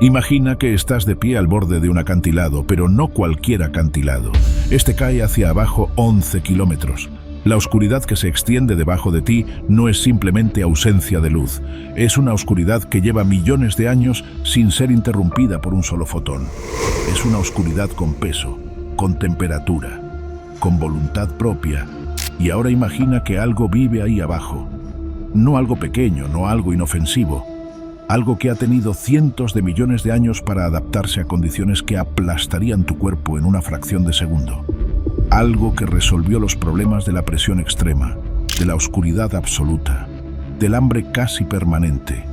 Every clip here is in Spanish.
Imagina que estás de pie al borde de un acantilado, pero no cualquier acantilado. Este cae hacia abajo 11 kilómetros. La oscuridad que se extiende debajo de ti no es simplemente ausencia de luz. Es una oscuridad que lleva millones de años sin ser interrumpida por un solo fotón. Es una oscuridad con peso, con temperatura, con voluntad propia. Y ahora imagina que algo vive ahí abajo. No algo pequeño, no algo inofensivo. Algo que ha tenido cientos de millones de años para adaptarse a condiciones que aplastarían tu cuerpo en una fracción de segundo. Algo que resolvió los problemas de la presión extrema, de la oscuridad absoluta, del hambre casi permanente,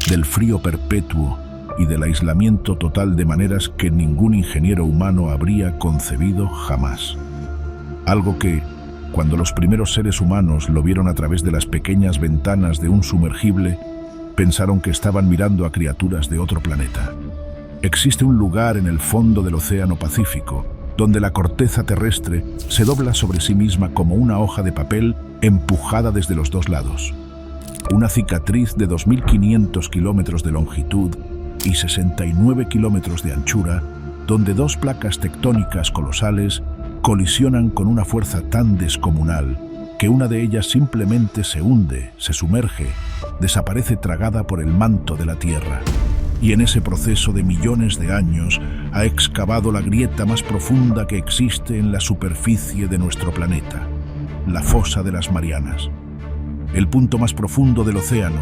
del frío perpetuo y del aislamiento total de maneras que ningún ingeniero humano habría concebido jamás. Algo que, cuando los primeros seres humanos lo vieron a través de las pequeñas ventanas de un sumergible, pensaron que estaban mirando a criaturas de otro planeta. Existe un lugar en el fondo del Océano Pacífico, donde la corteza terrestre se dobla sobre sí misma como una hoja de papel empujada desde los dos lados. Una cicatriz de 2.500 kilómetros de longitud y 69 kilómetros de anchura, donde dos placas tectónicas colosales colisionan con una fuerza tan descomunal que una de ellas simplemente se hunde, se sumerge, desaparece tragada por el manto de la Tierra. Y en ese proceso de millones de años ha excavado la grieta más profunda que existe en la superficie de nuestro planeta, la fosa de las Marianas. El punto más profundo del océano,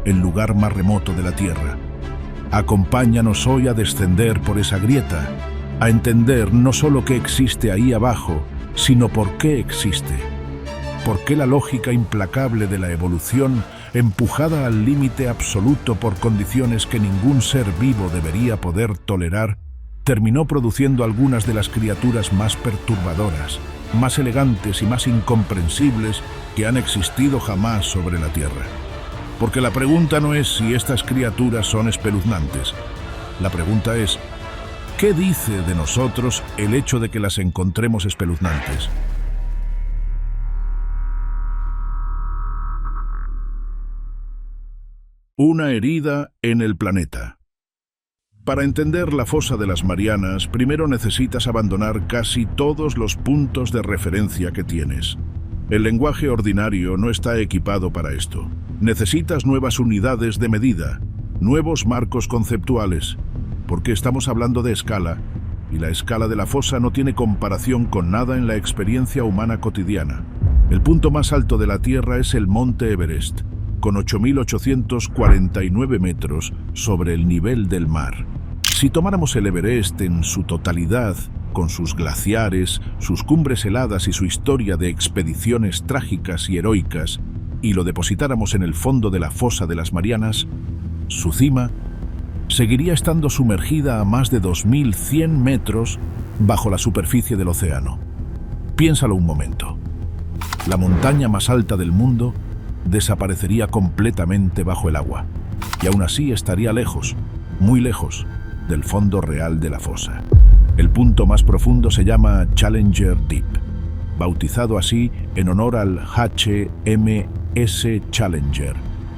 el lugar más remoto de la Tierra. Acompáñanos hoy a descender por esa grieta, a entender no solo qué existe ahí abajo, sino por qué existe. ¿Por qué la lógica implacable de la evolución, empujada al límite absoluto por condiciones que ningún ser vivo debería poder tolerar, terminó produciendo algunas de las criaturas más perturbadoras, más elegantes y más incomprensibles que han existido jamás sobre la Tierra? Porque la pregunta no es si estas criaturas son espeluznantes. La pregunta es, ¿qué dice de nosotros el hecho de que las encontremos espeluznantes? Una herida en el planeta. Para entender la fosa de las Marianas, primero necesitas abandonar casi todos los puntos de referencia que tienes. El lenguaje ordinario no está equipado para esto. Necesitas nuevas unidades de medida, nuevos marcos conceptuales, porque estamos hablando de escala, y la escala de la fosa no tiene comparación con nada en la experiencia humana cotidiana. El punto más alto de la Tierra es el Monte Everest, con 8.849 metros sobre el nivel del mar. Si tomáramos el Everest en su totalidad, con sus glaciares, sus cumbres heladas y su historia de expediciones trágicas y heroicas, y lo depositáramos en el fondo de la fosa de las Marianas, su cima seguiría estando sumergida a más de 2.100 metros bajo la superficie del océano. Piénsalo un momento. La montaña más alta del mundo desaparecería completamente bajo el agua, y aún así estaría lejos, muy lejos, del fondo real de la fosa. El punto más profundo se llama Challenger Deep, bautizado así en honor al HMS Challenger,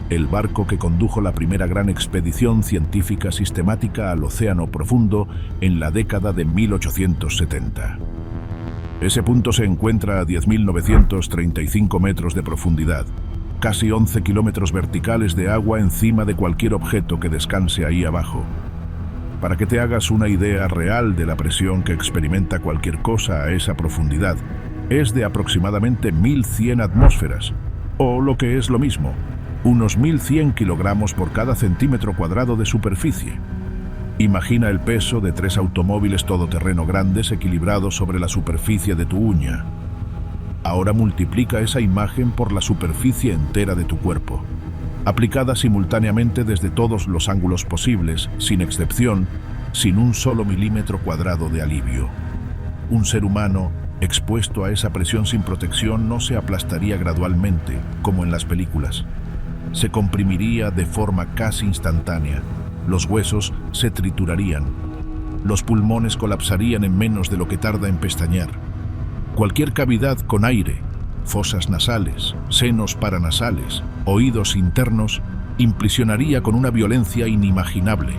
el barco que condujo la primera gran expedición científica sistemática al océano profundo en la década de 1870. Ese punto se encuentra a 10.935 metros de profundidad, casi 11 kilómetros verticales de agua encima de cualquier objeto que descanse ahí abajo. Para que te hagas una idea real de la presión que experimenta cualquier cosa a esa profundidad, es de aproximadamente 1.100 atmósferas, o lo que es lo mismo, unos 1.100 kilogramos por cada centímetro cuadrado de superficie. Imagina el peso de 3 automóviles todoterreno grandes equilibrados sobre la superficie de tu uña. Ahora multiplica esa imagen por la superficie entera de tu cuerpo, aplicada simultáneamente desde todos los ángulos posibles, sin excepción, sin un solo milímetro cuadrado de alivio. Un ser humano expuesto a esa presión sin protección no se aplastaría gradualmente, como en las películas. Se comprimiría de forma casi instantánea, los huesos se triturarían, los pulmones colapsarían en menos de lo que tarda en pestañear. Cualquier cavidad con aire, fosas nasales, senos paranasales, oídos internos, impresionaría con una violencia inimaginable.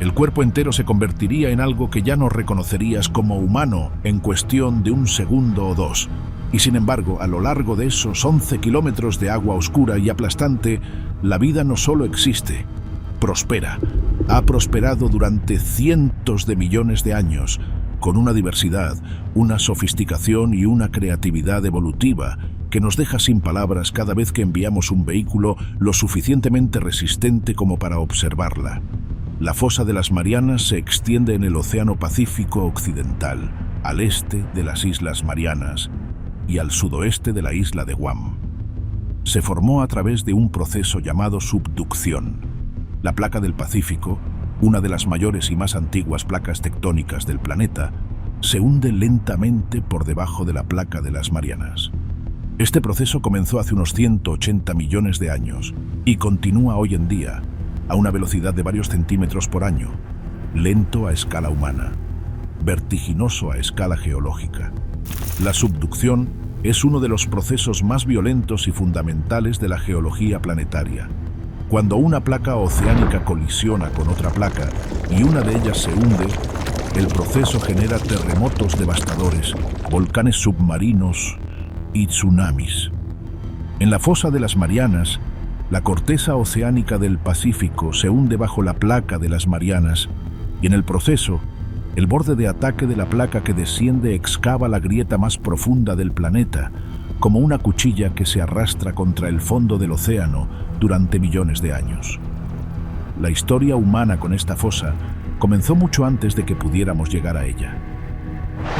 El cuerpo entero se convertiría en algo que ya no reconocerías como humano en cuestión de un segundo o dos. Y sin embargo, a lo largo de esos 11 kilómetros de agua oscura y aplastante, la vida no solo existe, prospera. Ha prosperado durante cientos de millones de años, con una diversidad, una sofisticación y una creatividad evolutiva que nos deja sin palabras cada vez que enviamos un vehículo lo suficientemente resistente como para observarla. La fosa de las Marianas se extiende en el Océano Pacífico Occidental, al este de las Islas Marianas y al sudoeste de la isla de Guam. Se formó a través de un proceso llamado subducción. La placa del Pacífico, una de las mayores y más antiguas placas tectónicas del planeta, se hunde lentamente por debajo de la placa de las Marianas. Este proceso comenzó hace unos 180 millones de años y continúa hoy en día, a una velocidad de varios centímetros por año, lento a escala humana, vertiginoso a escala geológica. La subducción es uno de los procesos más violentos y fundamentales de la geología planetaria. Cuando una placa oceánica colisiona con otra placa y una de ellas se hunde, el proceso genera terremotos devastadores, volcanes submarinos y tsunamis. En la fosa de las Marianas, la corteza oceánica del Pacífico se hunde bajo la placa de las Marianas y en el proceso, el borde de ataque de la placa que desciende excava la grieta más profunda del planeta, como una cuchilla que se arrastra contra el fondo del océano durante millones de años. La historia humana con esta fosa comenzó mucho antes de que pudiéramos llegar a ella.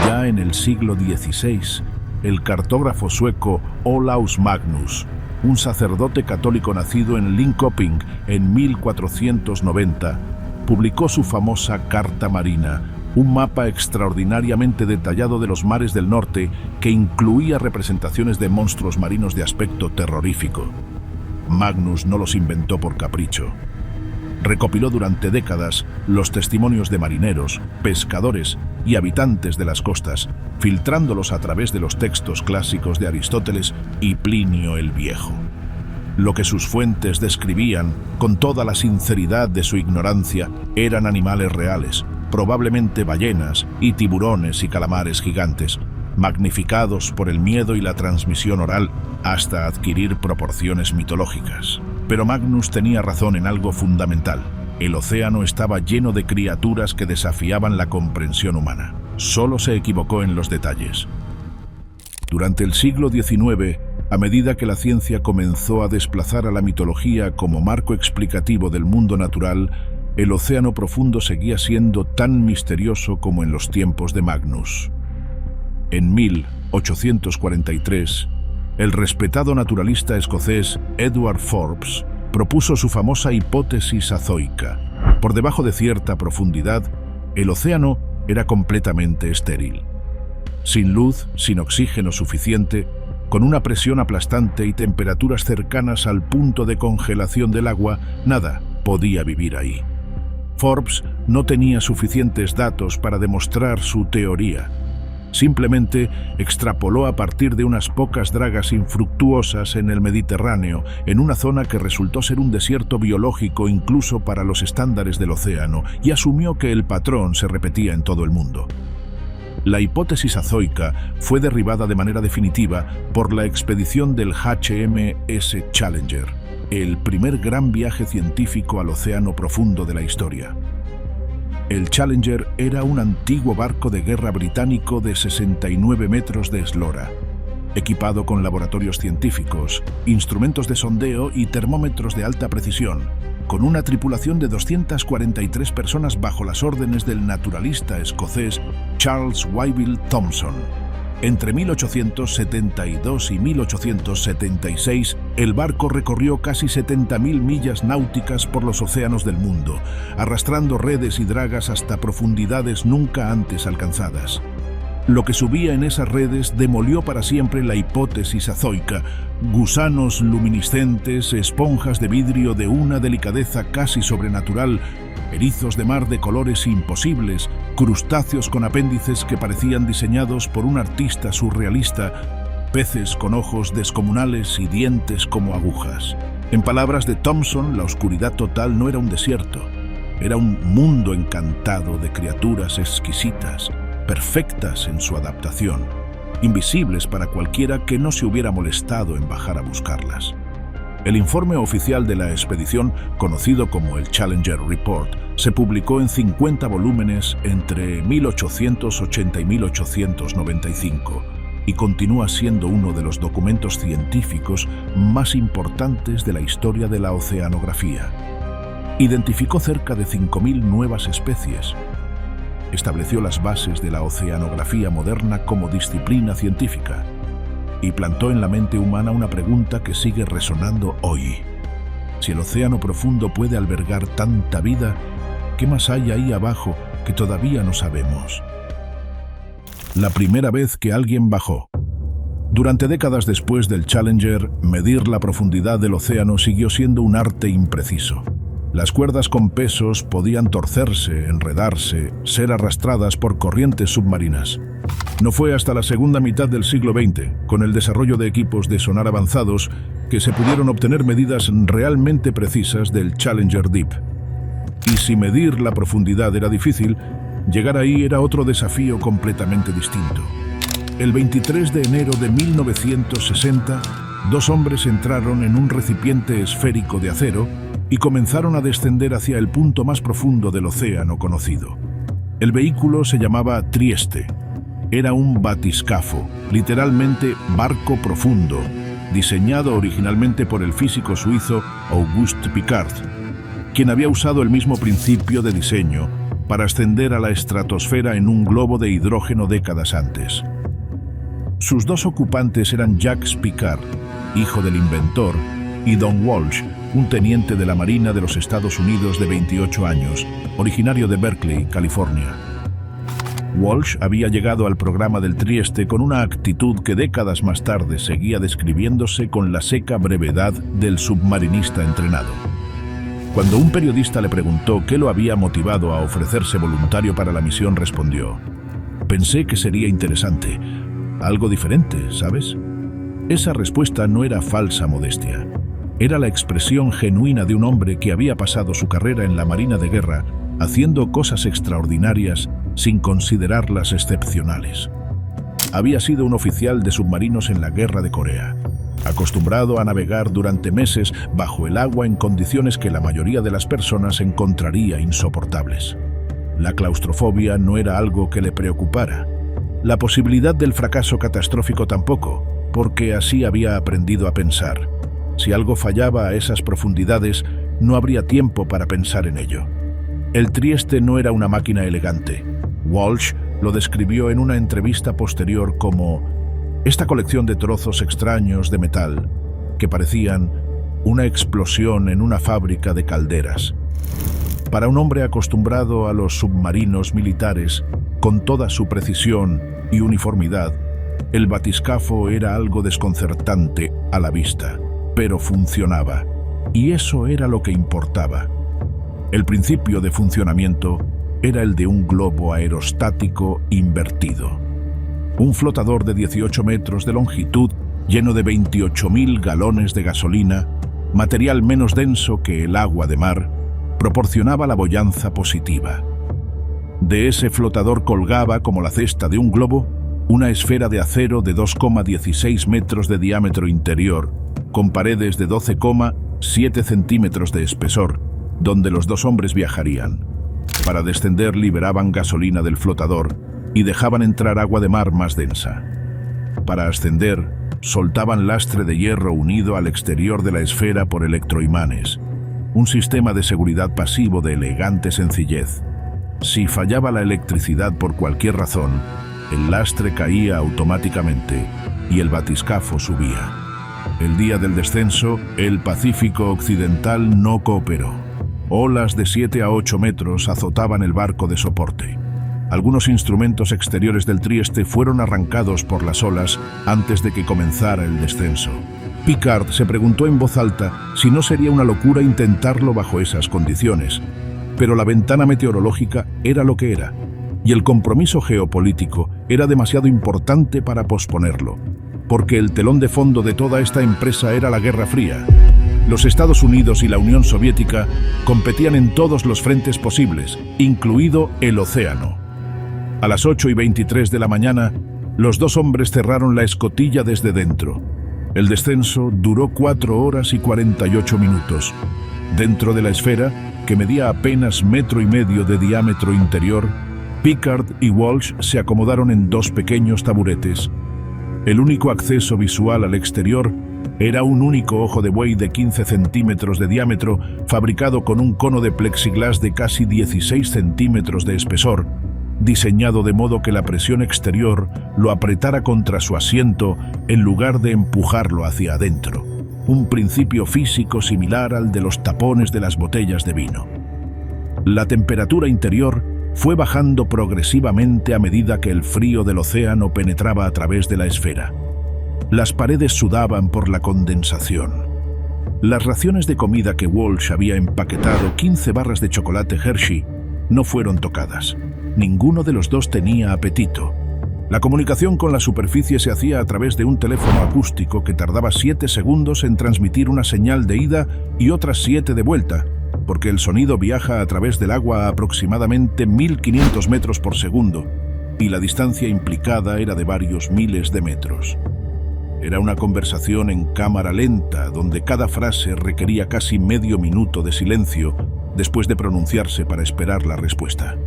Ya en el siglo XVI, el cartógrafo sueco Olaus Magnus, un sacerdote católico nacido en Linköping en 1490, publicó su famosa Carta Marina, un mapa extraordinariamente detallado de los mares del norte que incluía representaciones de monstruos marinos de aspecto terrorífico. Magnus no los inventó por capricho. Recopiló durante décadas los testimonios de marineros, pescadores y habitantes de las costas, filtrándolos a través de los textos clásicos de Aristóteles y Plinio el Viejo. Lo que sus fuentes describían, con toda la sinceridad de su ignorancia, eran animales reales, probablemente ballenas y tiburones y calamares gigantes, magnificados por el miedo y la transmisión oral hasta adquirir proporciones mitológicas. Pero Magnus tenía razón en algo fundamental. El océano estaba lleno de criaturas que desafiaban la comprensión humana. Solo se equivocó en los detalles. Durante el siglo XIX, a medida que la ciencia comenzó a desplazar a la mitología como marco explicativo del mundo natural, el océano profundo seguía siendo tan misterioso como en los tiempos de Magnus. En 1843, el respetado naturalista escocés Edward Forbes propuso su famosa hipótesis azoica. Por debajo de cierta profundidad, el océano era completamente estéril. Sin luz, sin oxígeno suficiente, con una presión aplastante y temperaturas cercanas al punto de congelación del agua, nada podía vivir ahí. Forbes no tenía suficientes datos para demostrar su teoría. Simplemente extrapoló a partir de unas pocas dragas infructuosas en el Mediterráneo, en una zona que resultó ser un desierto biológico incluso para los estándares del océano, y asumió que el patrón se repetía en todo el mundo. La hipótesis azoica fue derribada de manera definitiva por la expedición del HMS Challenger, el primer gran viaje científico al océano profundo de la historia. El Challenger era un antiguo barco de guerra británico de 69 metros de eslora, equipado con laboratorios científicos, instrumentos de sondeo y termómetros de alta precisión, con una tripulación de 243 personas bajo las órdenes del naturalista escocés Charles Wyville Thomson. Entre 1872 y 1876, el barco recorrió casi 70.000 millas náuticas por los océanos del mundo, arrastrando redes y dragas hasta profundidades nunca antes alcanzadas. Lo que subía en esas redes demolió para siempre la hipótesis azoica: gusanos luminiscentes, esponjas de vidrio de una delicadeza casi sobrenatural, erizos de mar de colores imposibles, crustáceos con apéndices que parecían diseñados por un artista surrealista, peces con ojos descomunales y dientes como agujas. En palabras de Thomson, la oscuridad total no era un desierto, Era un mundo encantado de criaturas exquisitas, perfectas en su adaptación, invisibles para cualquiera que no se hubiera molestado en bajar a buscarlas. El informe oficial de la expedición, conocido como el Challenger Report, se publicó en 50 volúmenes entre 1880 y 1895 y continúa siendo uno de los documentos científicos más importantes de la historia de la oceanografía. Identificó cerca de 5.000 nuevas especies. Estableció las bases de la oceanografía moderna como disciplina científica y plantó en la mente humana una pregunta que sigue resonando hoy. Si el océano profundo puede albergar tanta vida, ¿qué más hay ahí abajo que todavía no sabemos? La primera vez que alguien bajó. Durante décadas después del Challenger, medir la profundidad del océano siguió siendo un arte impreciso. Las cuerdas con pesos podían torcerse, enredarse, ser arrastradas por corrientes submarinas. No fue hasta la segunda mitad del siglo XX, con el desarrollo de equipos de sonar avanzados, que se pudieron obtener medidas realmente precisas del Challenger Deep. Y si medir la profundidad era difícil, llegar ahí era otro desafío completamente distinto. El 23 de enero de 1960, dos hombres entraron en un recipiente esférico de acero y comenzaron a descender hacia el punto más profundo del océano conocido. El vehículo se llamaba Trieste. Era un batiscafo, literalmente barco profundo, diseñado originalmente por el físico suizo Auguste Piccard, quien había usado el mismo principio de diseño para ascender a la estratosfera en un globo de hidrógeno décadas antes. Sus dos ocupantes eran Jacques Piccard, hijo del inventor, y Don Walsh, un teniente de la Marina de los Estados Unidos de 28 años, originario de Berkeley, California. Walsh había llegado al programa del Trieste con una actitud que décadas más tarde seguía describiéndose con la seca brevedad del submarinista entrenado. Cuando un periodista le preguntó qué lo había motivado a ofrecerse voluntario para la misión, respondió: «Pensé que sería interesante, algo diferente, ¿sabes?». Esa respuesta no era falsa modestia. Era la expresión genuina de un hombre que había pasado su carrera en la Marina de Guerra haciendo cosas extraordinarias sin considerarlas excepcionales. Había sido un oficial de submarinos en la Guerra de Corea, acostumbrado a navegar durante meses bajo el agua en condiciones que la mayoría de las personas encontraría insoportables. La claustrofobia no era algo que le preocupara. La posibilidad del fracaso catastrófico tampoco, porque así había aprendido a pensar. Si algo fallaba a esas profundidades, no habría tiempo para pensar en ello. El Trieste no era una máquina elegante. Walsh lo describió en una entrevista posterior como esta colección de trozos extraños de metal que parecían una explosión en una fábrica de calderas. Para un hombre acostumbrado a los submarinos militares, con toda su precisión y uniformidad, el batiscafo era algo desconcertante a la vista, pero funcionaba, y eso era lo que importaba. El principio de funcionamiento era el de un globo aerostático invertido. Un flotador de 18 metros de longitud, lleno de 28.000 galones de gasolina, material menos denso que el agua de mar, proporcionaba la boyanza positiva. De ese flotador colgaba, como la cesta de un globo, una esfera de acero de 2,16 metros de diámetro interior, con paredes de 12,7 centímetros de espesor, donde los dos hombres viajarían. Para descender liberaban gasolina del flotador y dejaban entrar agua de mar más densa. Para ascender, soltaban lastre de hierro unido al exterior de la esfera por electroimanes, un sistema de seguridad pasivo de elegante sencillez. Si fallaba la electricidad por cualquier razón, el lastre caía automáticamente y el batiscafo subía. El día del descenso, el Pacífico Occidental no cooperó. Olas de 7 a 8 metros azotaban el barco de soporte. Algunos instrumentos exteriores del Trieste fueron arrancados por las olas antes de que comenzara el descenso. Piccard se preguntó en voz alta si no sería una locura intentarlo bajo esas condiciones, pero la ventana meteorológica era lo que era, y el compromiso geopolítico era demasiado importante para posponerlo, porque el telón de fondo de toda esta empresa era la Guerra Fría. Los Estados Unidos y la Unión Soviética competían en todos los frentes posibles, incluido el océano. A las 8:23 de la mañana, los dos hombres cerraron la escotilla desde dentro. El descenso duró 4 horas y 48 minutos. Dentro de la esfera, que medía apenas 1,5 metros de diámetro interior, Pickard y Walsh se acomodaron en 2 pequeños taburetes. El único acceso visual al exterior era un único ojo de buey de 15 centímetros de diámetro, fabricado con un cono de plexiglas de casi 16 centímetros de espesor, diseñado de modo que la presión exterior lo apretara contra su asiento en lugar de empujarlo hacia adentro. Un principio físico similar al de los tapones de las botellas de vino. La temperatura interior fue bajando progresivamente a medida que el frío del océano penetraba a través de la esfera. Las paredes sudaban por la condensación. Las raciones de comida que Walsh había empaquetado, 15 barras de chocolate Hershey, no fueron tocadas. Ninguno de los dos tenía apetito. La comunicación con la superficie se hacía a través de un teléfono acústico que tardaba 7 segundos en transmitir una señal de ida y otras 7 de vuelta, porque el sonido viaja a través del agua a aproximadamente 1.500 metros por segundo, y la distancia implicada era de varios miles de metros. Era una conversación en cámara lenta, donde cada frase requería casi medio minuto de silencio después de pronunciarse para esperar la respuesta.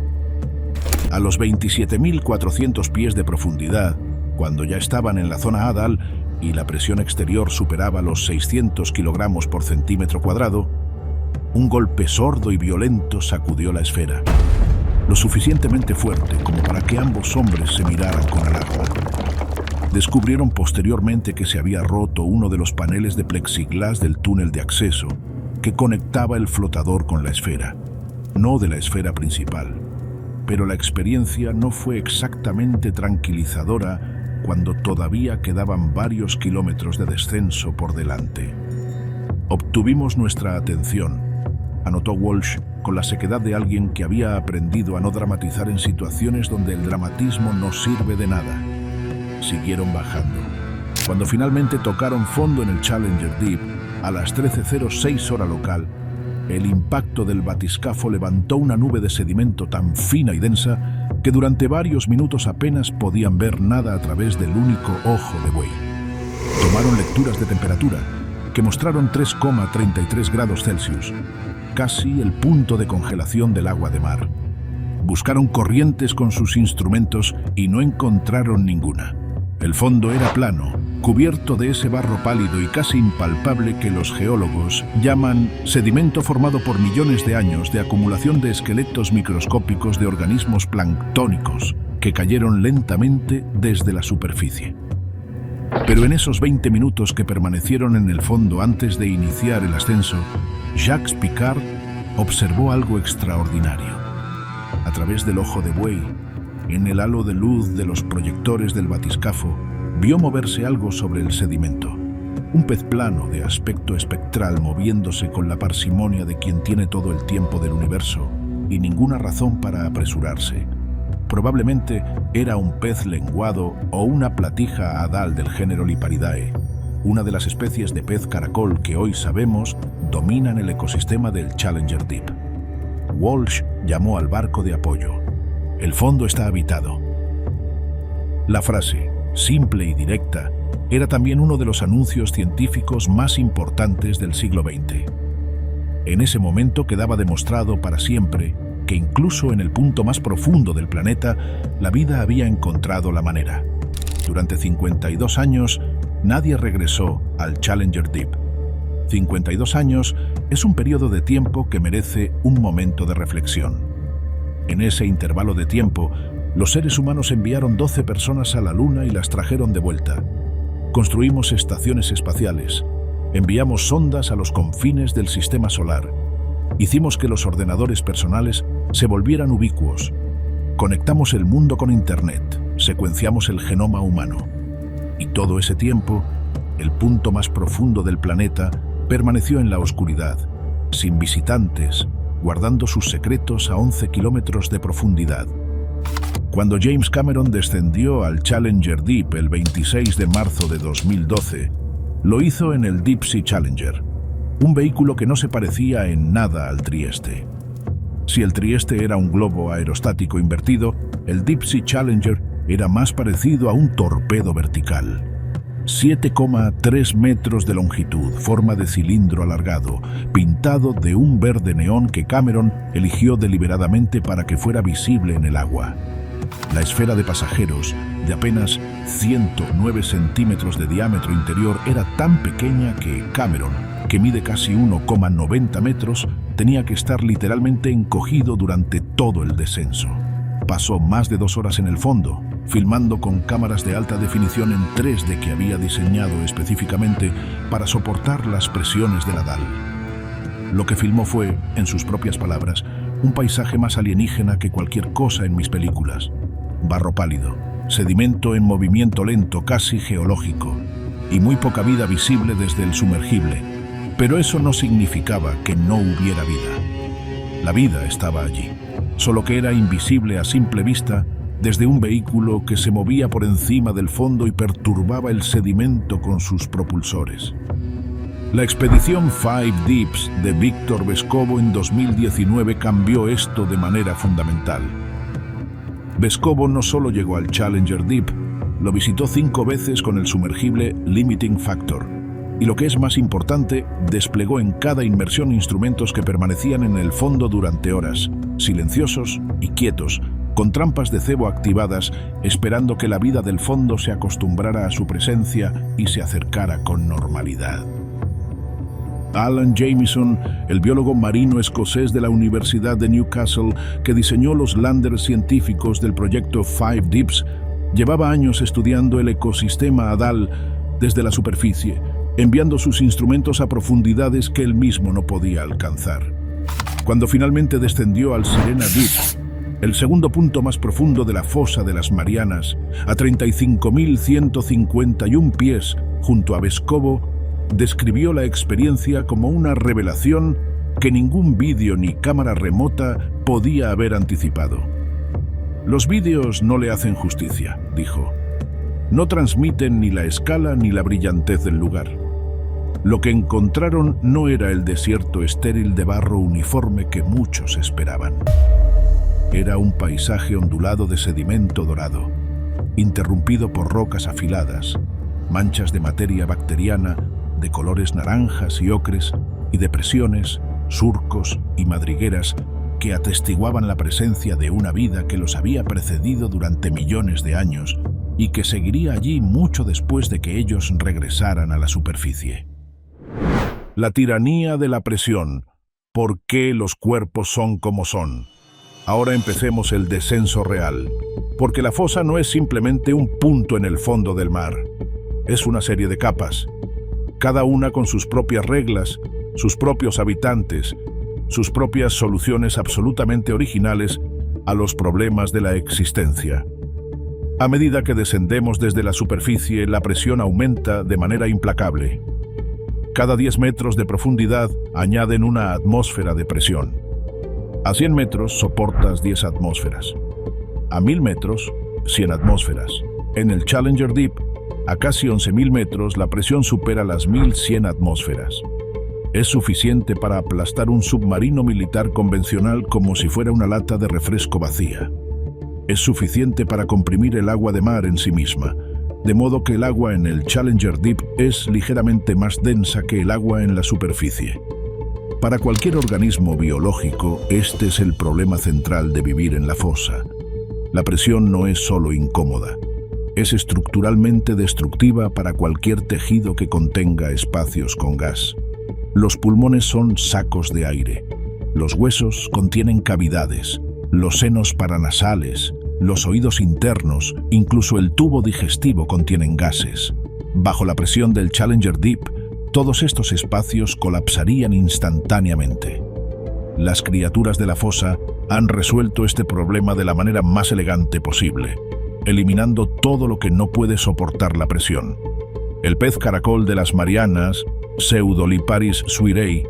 A los 27.400 pies de profundidad, cuando ya estaban en la zona Hadal y la presión exterior superaba los 600 kilogramos por centímetro cuadrado, un golpe sordo y violento sacudió la esfera, lo suficientemente fuerte como para que ambos hombres se miraran con alarma. Descubrieron posteriormente que se había roto uno de los paneles de plexiglas del túnel de acceso que conectaba el flotador con la esfera, no de la esfera principal. Pero la experiencia no fue exactamente tranquilizadora cuando todavía quedaban varios kilómetros de descenso por delante. Obtuvimos nuestra atención, anotó Walsh con la sequedad de alguien que había aprendido a no dramatizar en situaciones donde el dramatismo no sirve de nada. Siguieron bajando. Cuando finalmente tocaron fondo en el Challenger Deep, a las 13:06 hora local, el impacto del batiscafo levantó una nube de sedimento tan fina y densa que durante varios minutos apenas podían ver nada a través del único ojo de buey. Tomaron lecturas de temperatura, que mostraron 3,33 grados Celsius, casi el punto de congelación del agua de mar. Buscaron corrientes con sus instrumentos y no encontraron ninguna. El fondo era plano, cubierto de ese barro pálido y casi impalpable que los geólogos llaman sedimento formado por millones de años de acumulación de esqueletos microscópicos de organismos planctónicos que cayeron lentamente desde la superficie. Pero en esos 20 minutos que permanecieron en el fondo antes de iniciar el ascenso, Jacques Piccard observó algo extraordinario. A través del ojo de buey, en el halo de luz de los proyectores del batiscafo, vio moverse algo sobre el sedimento. Un pez plano de aspecto espectral moviéndose con la parsimonia de quien tiene todo el tiempo del universo y ninguna razón para apresurarse. Probablemente era un pez lenguado o una platija hadal del género Liparidae, una de las especies de pez caracol que hoy sabemos dominan el ecosistema del Challenger Deep. Walsh llamó al barco de apoyo. El fondo está habitado. La frase, simple y directa, era también uno de los anuncios científicos más importantes del siglo XX. En ese momento quedaba demostrado para siempre que incluso en el punto más profundo del planeta, la vida había encontrado la manera. Durante 52 años, nadie regresó al Challenger Deep. 52 años es un periodo de tiempo que merece un momento de reflexión. En ese intervalo de tiempo, los seres humanos enviaron 12 personas a la Luna y las trajeron de vuelta. Construimos estaciones espaciales, enviamos sondas a los confines del sistema solar, hicimos que los ordenadores personales se volvieran ubicuos, conectamos el mundo con Internet, secuenciamos el genoma humano. Y todo ese tiempo, el punto más profundo del planeta permaneció en la oscuridad, sin visitantes, guardando sus secretos a 11 kilómetros de profundidad. Cuando James Cameron descendió al Challenger Deep el 26 de marzo de 2012, lo hizo en el Deep Sea Challenger. un vehículo que no se parecía en nada al Trieste. Si el Trieste era un globo aerostático invertido, el Deep Sea Challenger era más parecido a un torpedo vertical. 7,3 metros de longitud, forma de cilindro alargado, pintado de un verde neón que Cameron eligió deliberadamente para que fuera visible en el agua. La esfera de pasajeros, de apenas 109 centímetros de diámetro interior, era tan pequeña que Cameron, que mide casi 1,90 metros, tenía que estar literalmente encogido durante todo el descenso. Pasó más de 2 horas en el fondo, filmando con cámaras de alta definición en 3D que había diseñado específicamente para soportar las presiones de la DAL. Lo que filmó fue, en sus propias palabras, un paisaje más alienígena que cualquier cosa en mis películas. Barro pálido, sedimento en movimiento lento, casi geológico, y muy poca vida visible desde el sumergible. Pero eso no significaba que no hubiera vida. La vida estaba allí, solo que era invisible a simple vista desde un vehículo que se movía por encima del fondo y perturbaba el sedimento con sus propulsores. La expedición Five Deeps de Víctor Vescovo en 2019 cambió esto de manera fundamental. Vescovo no solo llegó al Challenger Deep, lo visitó 5 veces con el sumergible Limiting Factor, y lo que es más importante, desplegó en cada inmersión instrumentos que permanecían en el fondo durante horas, silenciosos y quietos, con trampas de cebo activadas, esperando que la vida del fondo se acostumbrara a su presencia y se acercara con normalidad. Alan Jamieson, el biólogo marino escocés de la Universidad de Newcastle, que diseñó los landers científicos del proyecto Five Deeps, llevaba años estudiando el ecosistema Adal desde la superficie, enviando sus instrumentos a profundidades que él mismo no podía alcanzar. Cuando finalmente descendió al Sirena Deep, el segundo punto más profundo de la fosa de las Marianas, a 35.151 pies, junto a Vescovo, describió la experiencia como una revelación que ningún vídeo ni cámara remota podía haber anticipado. Los vídeos no le hacen justicia, dijo. No transmiten ni la escala ni la brillantez del lugar. Lo que encontraron no era el desierto estéril de barro uniforme que muchos esperaban. Era un paisaje ondulado de sedimento dorado, interrumpido por rocas afiladas, manchas de materia bacteriana de colores naranjas y ocres, y depresiones, surcos y madrigueras que atestiguaban la presencia de una vida que los había precedido durante millones de años y que seguiría allí mucho después de que ellos regresaran a la superficie. La tiranía de la presión. ¿Por qué los cuerpos son como son? Ahora empecemos el descenso real, porque la fosa no es simplemente un punto en el fondo del mar. Es una serie de capas, cada una con sus propias reglas, sus propios habitantes, sus propias soluciones absolutamente originales a los problemas de la existencia. A medida que descendemos desde la superficie, la presión aumenta de manera implacable. Cada 10 metros de profundidad añaden una atmósfera de presión. A 100 metros soportas 10 atmósferas. A 1000 metros, 100 atmósferas. En el Challenger Deep, a casi 11.000 metros, la presión supera las 1100 atmósferas. Es suficiente para aplastar un submarino militar convencional como si fuera una lata de refresco vacía. Es suficiente para comprimir el agua de mar en sí misma, de modo que el agua en el Challenger Deep es ligeramente más densa que el agua en la superficie. Para cualquier organismo biológico, este es el problema central de vivir en la fosa. La presión no es solo incómoda, es estructuralmente destructiva para cualquier tejido que contenga espacios con gas. Los pulmones son sacos de aire, los huesos contienen cavidades, los senos paranasales, los oídos internos, incluso el tubo digestivo contienen gases. Bajo la presión del Challenger Deep, todos estos espacios colapsarían instantáneamente. Las criaturas de la fosa han resuelto este problema de la manera más elegante posible, eliminando todo lo que no puede soportar la presión. El pez caracol de las Marianas, Pseudoliparis suirei,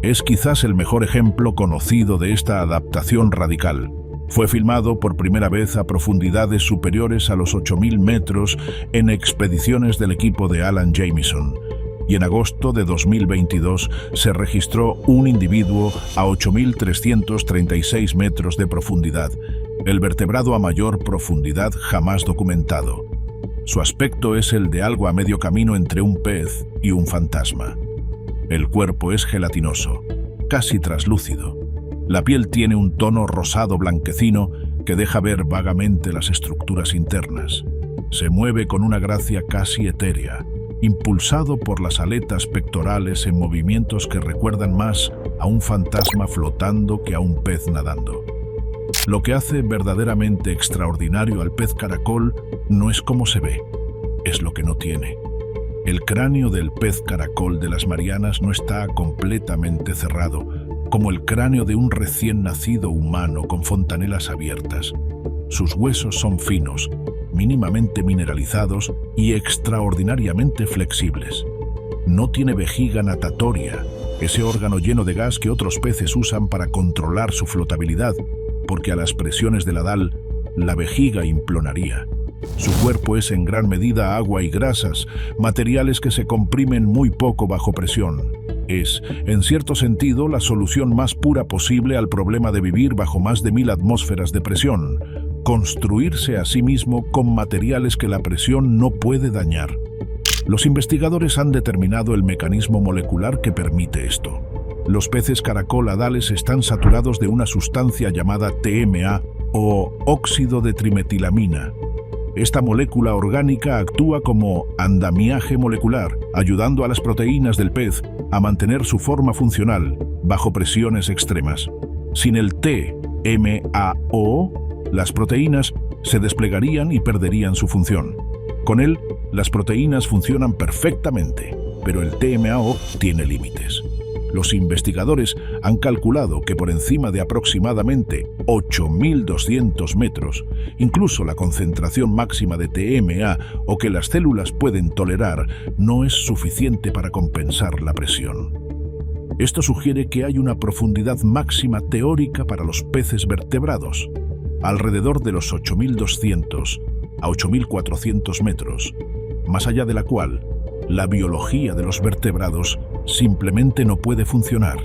es quizás el mejor ejemplo conocido de esta adaptación radical. Fue filmado por primera vez a profundidades superiores a los 8.000 metros en expediciones del equipo de Alan Jamieson, y en agosto de 2022 se registró un individuo a 8.336 metros de profundidad, el vertebrado a mayor profundidad jamás documentado. Su aspecto es el de algo a medio camino entre un pez y un fantasma. El cuerpo es gelatinoso, casi traslúcido. La piel tiene un tono rosado blanquecino que deja ver vagamente las estructuras internas. Se mueve con una gracia casi etérea, impulsado por las aletas pectorales en movimientos que recuerdan más a un fantasma flotando que a un pez nadando. Lo que hace verdaderamente extraordinario al pez caracol no es cómo se ve, es lo que no tiene. El cráneo del pez caracol de las Marianas no está completamente cerrado, como el cráneo de un recién nacido humano con fontanelas abiertas. Sus huesos son finos, mínimamente mineralizados y extraordinariamente flexibles. No tiene vejiga natatoria, ese órgano lleno de gas que otros peces usan para controlar su flotabilidad, porque a las presiones del Hadal, la vejiga implonaría. Su cuerpo es en gran medida agua y grasas, materiales que se comprimen muy poco bajo presión. Es, en cierto sentido, la solución más pura posible al problema de vivir bajo más de 1000 atmósferas de presión, construirse a sí mismo con materiales que la presión no puede dañar. Los investigadores han determinado el mecanismo molecular que permite esto. Los peces caracol hadales están saturados de una sustancia llamada TMA o óxido de trimetilamina. Esta molécula orgánica actúa como andamiaje molecular, ayudando a las proteínas del pez a mantener su forma funcional bajo presiones extremas. Sin el TMAO, las proteínas se desplegarían y perderían su función. Con él, las proteínas funcionan perfectamente, pero el TMAO tiene límites. Los investigadores han calculado que por encima de aproximadamente 8.200 metros, incluso la concentración máxima de TMA o que las células pueden tolerar no es suficiente para compensar la presión. Esto sugiere que hay una profundidad máxima teórica para los peces vertebrados, alrededor de los 8.200 a 8.400 metros, más allá de la cual la biología de los vertebrados simplemente no puede funcionar.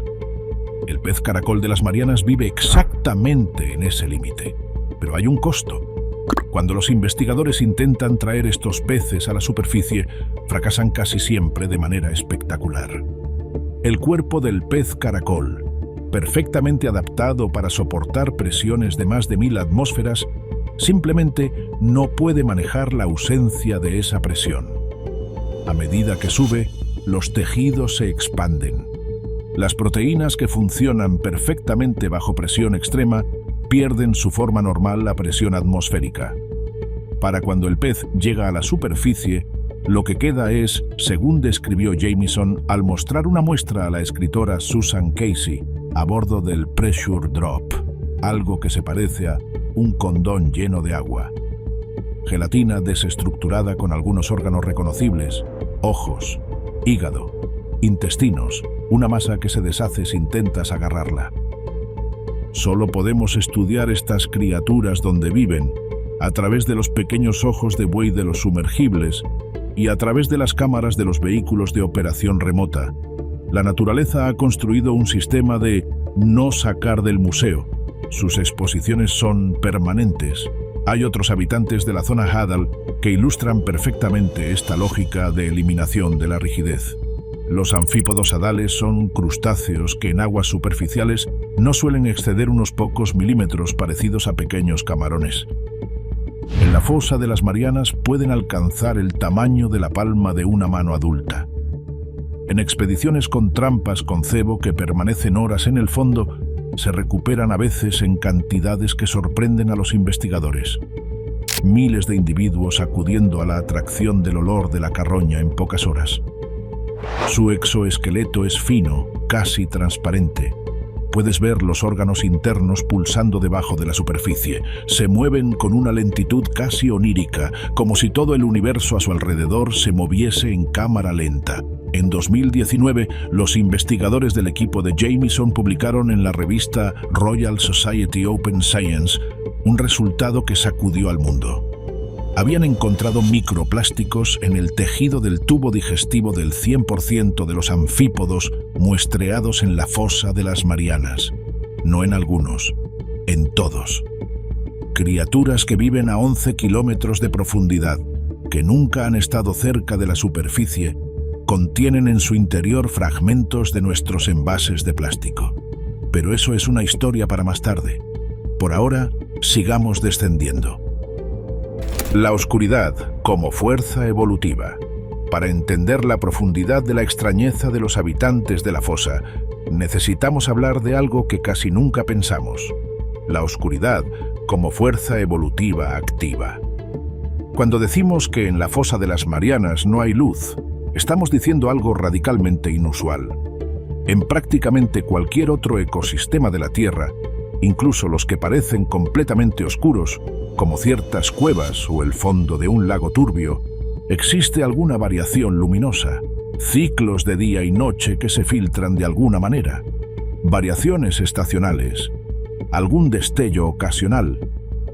El pez caracol de las Marianas vive exactamente en ese límite, pero hay un costo. Cuando los investigadores intentan traer estos peces a la superficie, fracasan casi siempre de manera espectacular. El cuerpo del pez caracol, perfectamente adaptado para soportar presiones de más de 1000 atmósferas, simplemente no puede manejar la ausencia de esa presión. A medida que sube, los tejidos se expanden. Las proteínas que funcionan perfectamente bajo presión extrema pierden su forma normal a presión atmosférica. Para cuando el pez llega a la superficie, lo que queda es, según describió Jamieson al mostrar una muestra a la escritora Susan Casey a bordo del Pressure Drop, algo que se parece a un condón lleno de agua. Gelatina desestructurada con algunos órganos reconocibles, ojos, hígado, intestinos, una masa que se deshace si intentas agarrarla. Solo podemos estudiar estas criaturas donde viven, a través de los pequeños ojos de buey de los sumergibles y a través de las cámaras de los vehículos de operación remota. La naturaleza ha construido un sistema de no sacar del museo. Sus exposiciones son permanentes. Hay otros habitantes de la zona Hadal que ilustran perfectamente esta lógica de eliminación de la rigidez. Los anfípodos hadales son crustáceos que en aguas superficiales no suelen exceder unos pocos milímetros, parecidos a pequeños camarones. En la fosa de las Marianas pueden alcanzar el tamaño de la palma de una mano adulta. En expediciones con trampas con cebo que permanecen horas en el fondo, se recuperan a veces en cantidades que sorprenden a los investigadores. Miles de individuos acudiendo a la atracción del olor de la carroña en pocas horas. Su exoesqueleto es fino, casi transparente. Puedes ver los órganos internos pulsando debajo de la superficie. Se mueven con una lentitud casi onírica, como si todo el universo a su alrededor se moviese en cámara lenta. En 2019, los investigadores del equipo de Jamieson publicaron en la revista Royal Society Open Science un resultado que sacudió al mundo. Habían encontrado microplásticos en el tejido del tubo digestivo del 100% de los anfípodos muestreados en la fosa de las Marianas. No en algunos, en todos. Criaturas que viven a 11 kilómetros de profundidad, que nunca han estado cerca de la superficie, contienen en su interior fragmentos de nuestros envases de plástico. Pero eso es una historia para más tarde. Por ahora, sigamos descendiendo. La oscuridad como fuerza evolutiva. Para entender la profundidad de la extrañeza de los habitantes de la fosa, necesitamos hablar de algo que casi nunca pensamos: la oscuridad como fuerza evolutiva activa. Cuando decimos que en la fosa de las Marianas no hay luz, estamos diciendo algo radicalmente inusual. En prácticamente cualquier otro ecosistema de la Tierra, incluso los que parecen completamente oscuros, como ciertas cuevas o el fondo de un lago turbio, existe alguna variación luminosa, ciclos de día y noche que se filtran de alguna manera, variaciones estacionales, algún destello ocasional.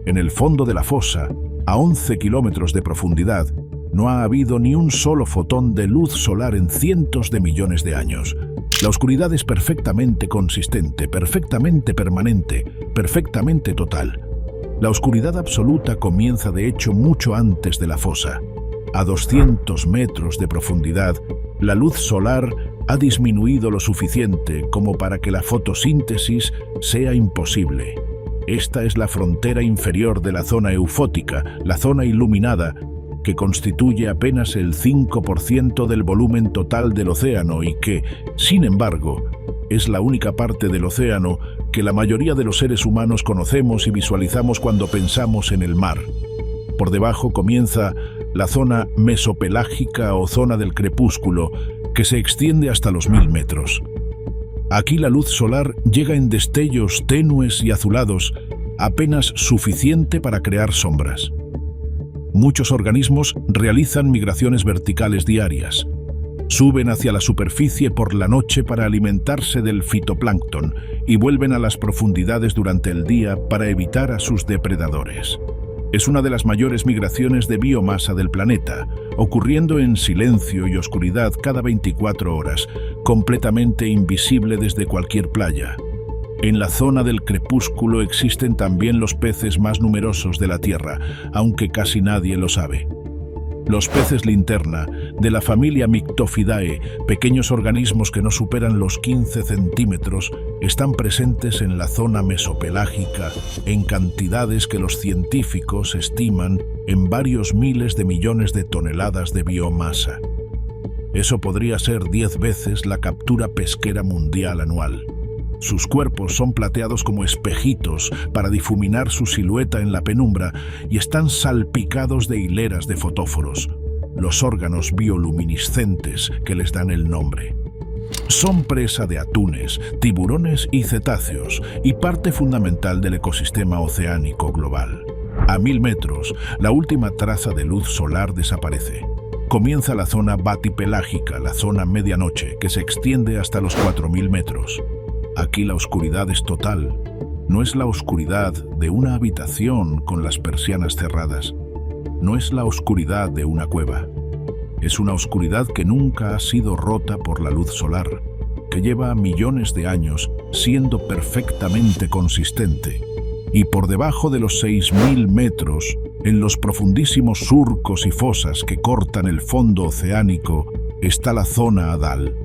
En el fondo de la fosa, a 11 kilómetros de profundidad, no ha habido ni un solo fotón de luz solar en cientos de millones de años. La oscuridad es perfectamente consistente, perfectamente permanente, perfectamente total. La oscuridad absoluta comienza de hecho mucho antes de la fosa. A 200 metros de profundidad, la luz solar ha disminuido lo suficiente como para que la fotosíntesis sea imposible. Esta es la frontera inferior de la zona eufótica, la zona iluminada, que constituye apenas el 5% del volumen total del océano y que, sin embargo, es la única parte del océano que la mayoría de los seres humanos conocemos y visualizamos cuando pensamos en el mar. Por debajo comienza la zona mesopelágica o zona del crepúsculo, que se extiende hasta los 1000 metros. Aquí la luz solar llega en destellos tenues y azulados, apenas suficiente para crear sombras. Muchos organismos realizan migraciones verticales diarias. Suben hacia la superficie por la noche para alimentarse del fitoplancton y vuelven a las profundidades durante el día para evitar a sus depredadores. Es una de las mayores migraciones de biomasa del planeta, ocurriendo en silencio y oscuridad cada 24 horas, completamente invisible desde cualquier playa. En la zona del crepúsculo existen también los peces más numerosos de la Tierra, aunque casi nadie lo sabe. Los peces linterna, de la familia Myctophidae, pequeños organismos que no superan los 15 centímetros, están presentes en la zona mesopelágica en cantidades que los científicos estiman en varios miles de millones de toneladas de biomasa. Eso podría ser 10 veces la captura pesquera mundial anual. Sus cuerpos son plateados como espejitos para difuminar su silueta en la penumbra y están salpicados de hileras de fotóforos, los órganos bioluminiscentes que les dan el nombre. Son presa de atunes, tiburones y cetáceos y parte fundamental del ecosistema oceánico global. A 1000 metros, la última traza de luz solar desaparece. Comienza la zona batipelágica, la zona medianoche, que se extiende hasta los 4000 metros. Aquí la oscuridad es total. No es la oscuridad de una habitación con las persianas cerradas. No es la oscuridad de una cueva. Es una oscuridad que nunca ha sido rota por la luz solar, que lleva millones de años siendo perfectamente consistente. Y por debajo de los 6000 metros, en los profundísimos surcos y fosas que cortan el fondo oceánico, está la zona hadal.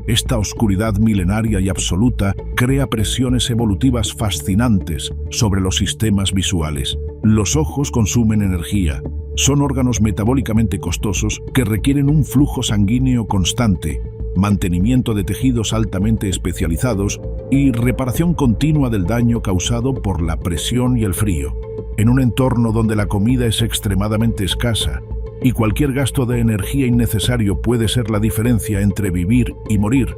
Esta oscuridad milenaria y absoluta crea presiones evolutivas fascinantes sobre los sistemas visuales. Los ojos consumen energía. Son órganos metabólicamente costosos que requieren un flujo sanguíneo constante, mantenimiento de tejidos altamente especializados y reparación continua del daño causado por la presión y el frío. En un entorno donde la comida es extremadamente escasa, y cualquier gasto de energía innecesario puede ser la diferencia entre vivir y morir,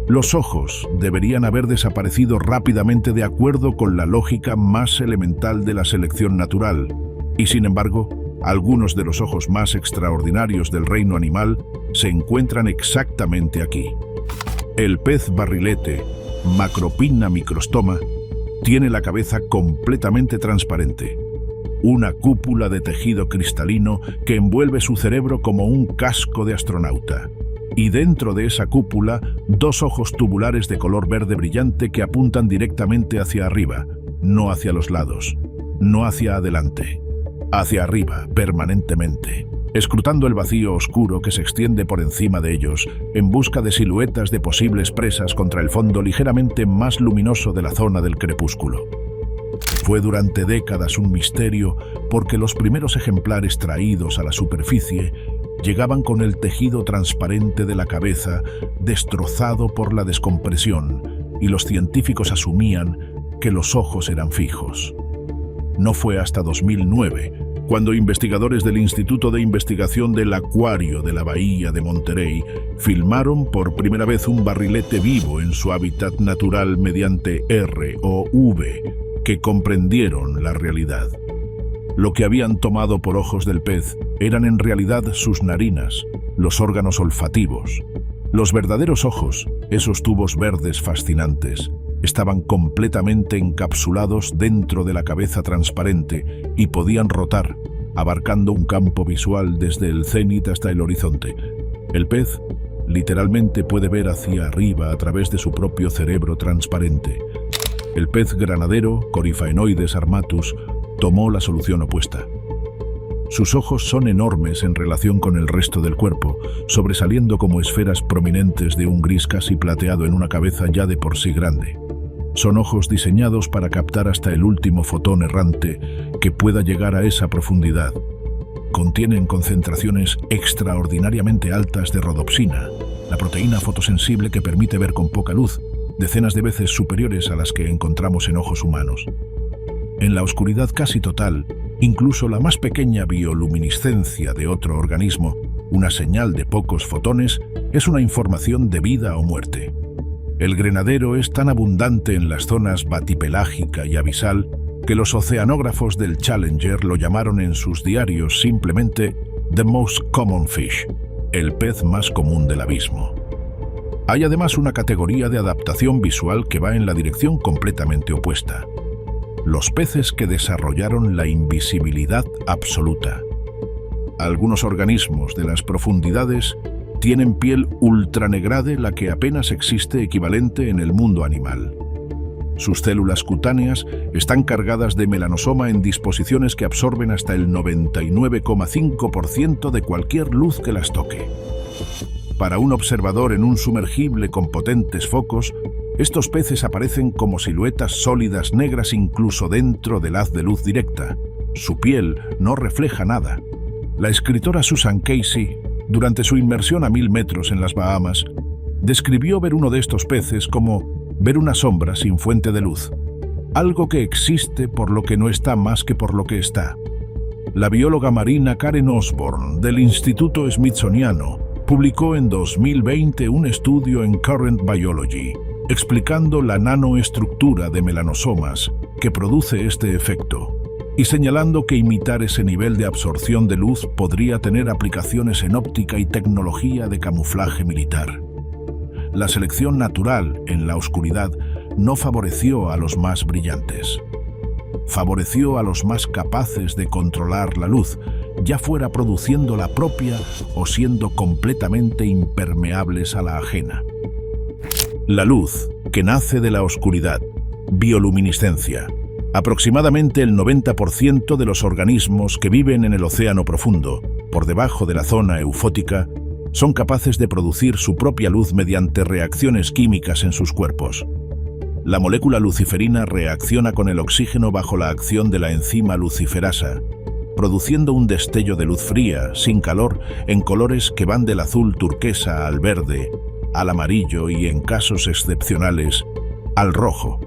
los ojos deberían haber desaparecido rápidamente de acuerdo con la lógica más elemental de la selección natural. Y sin embargo, algunos de los ojos más extraordinarios del reino animal se encuentran exactamente aquí. El pez barrilete, Macropinna microstoma, tiene la cabeza completamente transparente. una cúpula de tejido cristalino que envuelve su cerebro como un casco de astronauta. Y dentro de esa cúpula, dos ojos tubulares de color verde brillante que apuntan directamente hacia arriba, no hacia los lados, no hacia adelante, hacia arriba, permanentemente, escrutando el vacío oscuro que se extiende por encima de ellos, en busca de siluetas de posibles presas contra el fondo ligeramente más luminoso de la zona del crepúsculo. Fue durante décadas un misterio porque los primeros ejemplares traídos a la superficie llegaban con el tejido transparente de la cabeza destrozado por la descompresión y los científicos asumían que los ojos eran fijos. No fue hasta 2009, cuando investigadores del Instituto de Investigación del Acuario de la Bahía de Monterey filmaron por primera vez un barrilete vivo en su hábitat natural mediante ROV, que comprendieron la realidad. Lo que habían tomado por ojos del pez eran en realidad sus narinas, los órganos olfativos. Los verdaderos ojos, esos tubos verdes fascinantes, estaban completamente encapsulados dentro de la cabeza transparente y podían rotar, abarcando un campo visual desde el cénit hasta el horizonte. El pez literalmente puede ver hacia arriba a través de su propio cerebro transparente. El pez granadero, Coryphaenoides armatus, tomó la solución opuesta. Sus ojos son enormes en relación con el resto del cuerpo, sobresaliendo como esferas prominentes de un gris casi plateado en una cabeza ya de por sí grande. Son ojos diseñados para captar hasta el último fotón errante que pueda llegar a esa profundidad. Contienen concentraciones extraordinariamente altas de rodopsina, la proteína fotosensible que permite ver con poca luz, decenas de veces superiores a las que encontramos en ojos humanos. En la oscuridad casi total, incluso la más pequeña bioluminiscencia de otro organismo, una señal de pocos fotones, es una información de vida o muerte. El grenadero es tan abundante en las zonas batipelágica y abisal que los oceanógrafos del Challenger lo llamaron en sus diarios simplemente "the most common fish", el pez más común del abismo. Hay además una categoría de adaptación visual que va en la dirección completamente opuesta. Los peces que desarrollaron la invisibilidad absoluta. Algunos organismos de las profundidades tienen piel ultranegrade, la que apenas existe equivalente en el mundo animal. Sus células cutáneas están cargadas de melanosoma en disposiciones que absorben hasta el 99,5% de cualquier luz que las toque. Para un observador en un sumergible con potentes focos, estos peces aparecen como siluetas sólidas negras incluso dentro del haz de luz directa. Su piel no refleja nada. La escritora Susan Casey, durante su inmersión a 1000 metros en las Bahamas, describió ver uno de estos peces como ver una sombra sin fuente de luz, algo que existe por lo que no está más que por lo que está. La bióloga marina Karen Osborne, del Instituto Smithsoniano, publicó en 2020 un estudio en Current Biology, explicando la nanoestructura de melanosomas que produce este efecto, y señalando que imitar ese nivel de absorción de luz podría tener aplicaciones en óptica y tecnología de camuflaje militar. La selección natural en la oscuridad no favoreció a los más brillantes. Favoreció a los más capaces de controlar la luz, ya fuera produciendo la propia o siendo completamente impermeables a la ajena. La luz, que nace de la oscuridad, bioluminiscencia. Aproximadamente el 90% de los organismos que viven en el océano profundo, por debajo de la zona eufótica, son capaces de producir su propia luz mediante reacciones químicas en sus cuerpos. La molécula luciferina reacciona con el oxígeno bajo la acción de la enzima luciferasa, produciendo un destello de luz fría, sin calor, en colores que van del azul turquesa al verde, al amarillo y, en casos excepcionales, al rojo.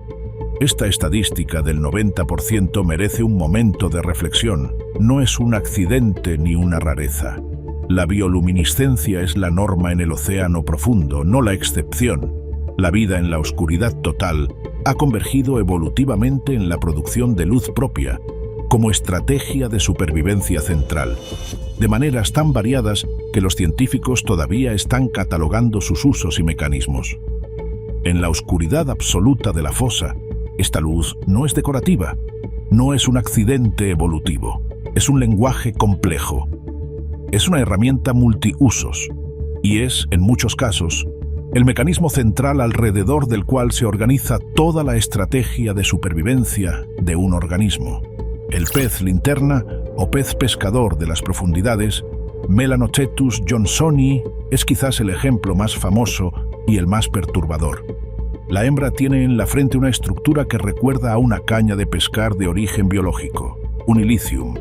Esta estadística del 90% merece un momento de reflexión. No es un accidente ni una rareza. La bioluminiscencia es la norma en el océano profundo, no la excepción. La vida en la oscuridad total ha convergido evolutivamente en la producción de luz propia, como estrategia de supervivencia central, de maneras tan variadas que los científicos todavía están catalogando sus usos y mecanismos. En la oscuridad absoluta de la fosa, esta luz no es decorativa, no es un accidente evolutivo, es un lenguaje complejo. Es una herramienta multiusos y es, en muchos casos, el mecanismo central alrededor del cual se organiza toda la estrategia de supervivencia de un organismo. El pez linterna o pez pescador de las profundidades, Melanochetus johnsoni, es quizás el ejemplo más famoso y el más perturbador. La hembra tiene en la frente una estructura que recuerda a una caña de pescar de origen biológico, un ilicium,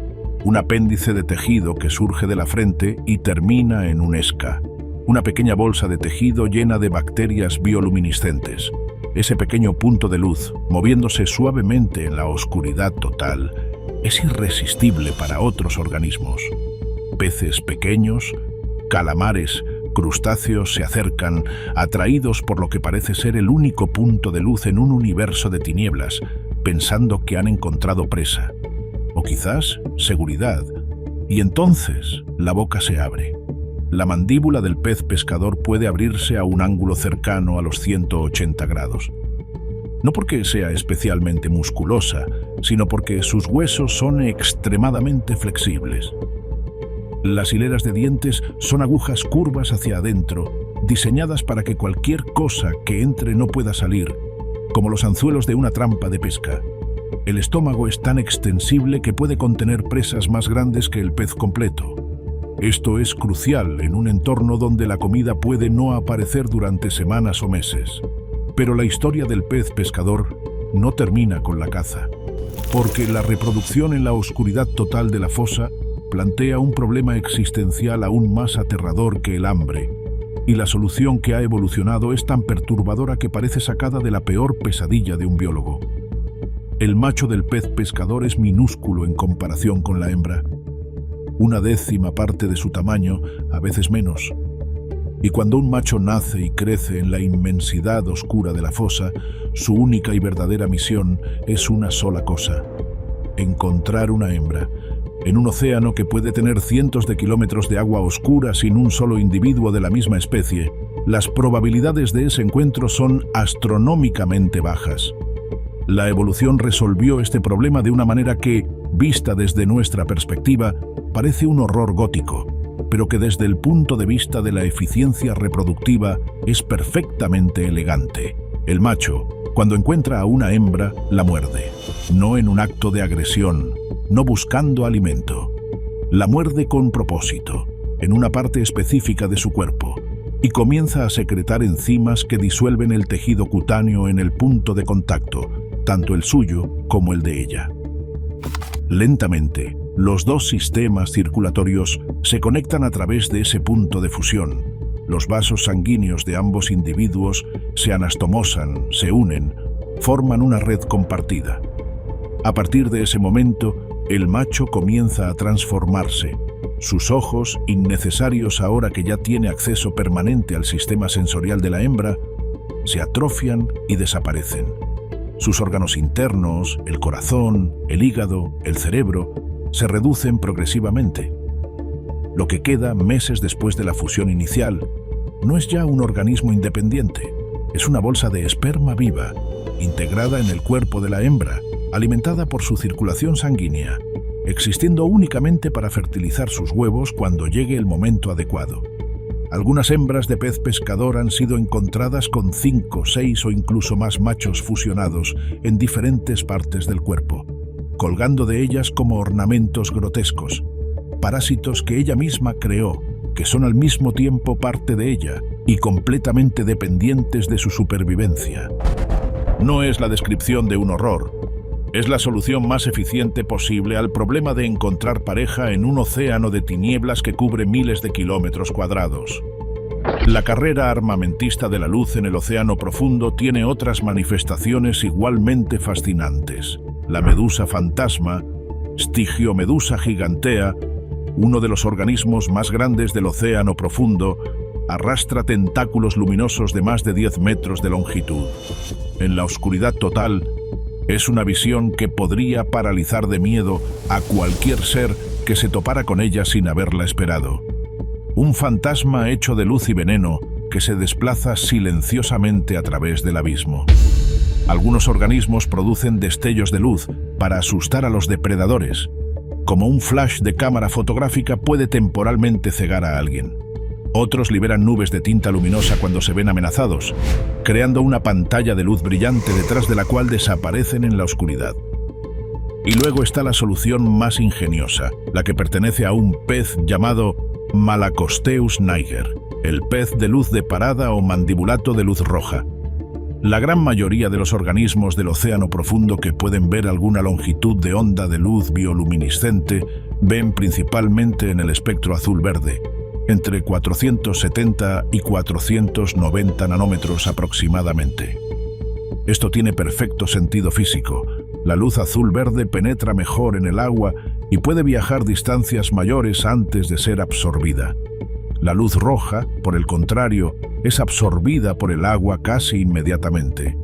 un apéndice de tejido que surge de la frente y termina en un esca, una pequeña bolsa de tejido llena de bacterias bioluminiscentes. Ese pequeño punto de luz, moviéndose suavemente en la oscuridad total, es irresistible para otros organismos. Peces pequeños, calamares, crustáceos se acercan, atraídos por lo que parece ser el único punto de luz en un universo de tinieblas, pensando que han encontrado presa, o quizás seguridad, y entonces la boca se abre. La mandíbula del pez pescador puede abrirse a un ángulo cercano a los 180 grados. No porque sea especialmente musculosa, sino porque sus huesos son extremadamente flexibles. Las hileras de dientes son agujas curvas hacia adentro, diseñadas para que cualquier cosa que entre no pueda salir, como los anzuelos de una trampa de pesca. El estómago es tan extensible que puede contener presas más grandes que el pez completo. Esto es crucial en un entorno donde la comida puede no aparecer durante semanas o meses. Pero la historia del pez pescador no termina con la caza, porque la reproducción en la oscuridad total de la fosa plantea un problema existencial aún más aterrador que el hambre, y la solución que ha evolucionado es tan perturbadora que parece sacada de la peor pesadilla de un biólogo. El macho del pez pescador es minúsculo en comparación con la hembra, 1/10 parte de su tamaño, a veces menos. Y cuando un macho nace y crece en la inmensidad oscura de la fosa, su única y verdadera misión es una sola cosa: encontrar una hembra. En un océano que puede tener cientos de kilómetros de agua oscura sin un solo individuo de la misma especie, las probabilidades de ese encuentro son astronómicamente bajas. La evolución resolvió este problema de una manera que, vista desde nuestra perspectiva, parece un horror gótico, pero que desde el punto de vista de la eficiencia reproductiva es perfectamente elegante. El macho, cuando encuentra a una hembra, la muerde, no en un acto de agresión, no buscando alimento. La muerde con propósito, en una parte específica de su cuerpo, y comienza a secretar enzimas que disuelven el tejido cutáneo en el punto de contacto, tanto el suyo como el de ella. Lentamente, los dos sistemas circulatorios se conectan a través de ese punto de fusión. Los vasos sanguíneos de ambos individuos se anastomosan, se unen, forman una red compartida. A partir de ese momento, el macho comienza a transformarse. Sus ojos, innecesarios ahora que ya tiene acceso permanente al sistema sensorial de la hembra, se atrofian y desaparecen. Sus órganos internos, el corazón, el hígado, el cerebro, se reducen progresivamente. Lo que queda meses después de la fusión inicial no es ya un organismo independiente, es una bolsa de esperma viva, integrada en el cuerpo de la hembra, alimentada por su circulación sanguínea, existiendo únicamente para fertilizar sus huevos cuando llegue el momento adecuado. Algunas hembras de pez pescador han sido encontradas con 5, 6 o incluso más machos fusionados en diferentes partes del cuerpo, colgando de ellas como ornamentos grotescos, parásitos que ella misma creó, que son al mismo tiempo parte de ella y completamente dependientes de su supervivencia. No es la descripción de un horror, es la solución más eficiente posible al problema de encontrar pareja en un océano de tinieblas que cubre miles de kilómetros cuadrados. La carrera armamentista de la luz en el océano profundo tiene otras manifestaciones igualmente fascinantes. La medusa fantasma, Stygiomedusa gigantea, uno de los organismos más grandes del océano profundo, arrastra tentáculos luminosos de más de 10 metros de longitud. En la oscuridad total, es una visión que podría paralizar de miedo a cualquier ser que se topara con ella sin haberla esperado. Un fantasma hecho de luz y veneno que se desplaza silenciosamente a través del abismo. Algunos organismos producen destellos de luz para asustar a los depredadores. Como un flash de cámara fotográfica puede temporalmente cegar a alguien. Otros liberan nubes de tinta luminosa cuando se ven amenazados, creando una pantalla de luz brillante detrás de la cual desaparecen en la oscuridad. Y luego está la solución más ingeniosa, la que pertenece a un pez llamado Malacosteus niger, el pez de luz de parada o mandibulato de luz roja. La gran mayoría de los organismos del océano profundo que pueden ver alguna longitud de onda de luz bioluminiscente ven principalmente en el espectro azul-verde, entre 470 y 490 nanómetros aproximadamente. Esto tiene perfecto sentido físico. La luz azul-verde penetra mejor en el agua y puede viajar distancias mayores antes de ser absorbida. La luz roja, por el contrario, es absorbida por el agua casi inmediatamente.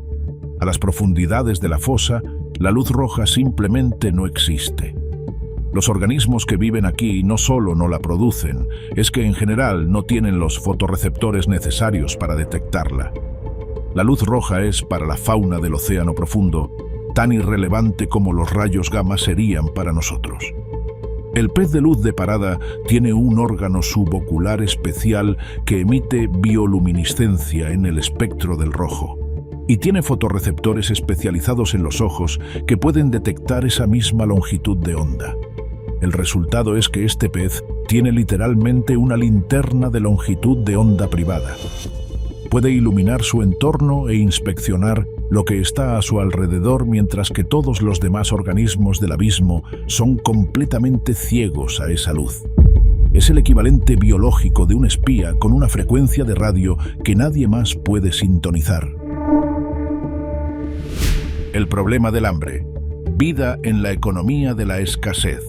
A las profundidades de la fosa, la luz roja simplemente no existe. Los organismos que viven aquí no solo no la producen, es que en general no tienen los fotorreceptores necesarios para detectarla. La luz roja es, para la fauna del océano profundo, tan irrelevante como los rayos gamma serían para nosotros. El pez de luz de parada tiene un órgano subocular especial que emite bioluminiscencia en el espectro del rojo, y tiene fotorreceptores especializados en los ojos que pueden detectar esa misma longitud de onda. El resultado es que este pez tiene literalmente una linterna de longitud de onda privada. Puede iluminar su entorno e inspeccionar lo que está a su alrededor, mientras que todos los demás organismos del abismo son completamente ciegos a esa luz. Es el equivalente biológico de un espía con una frecuencia de radio que nadie más puede sintonizar. El problema del hambre. Vida en la economía de la escasez.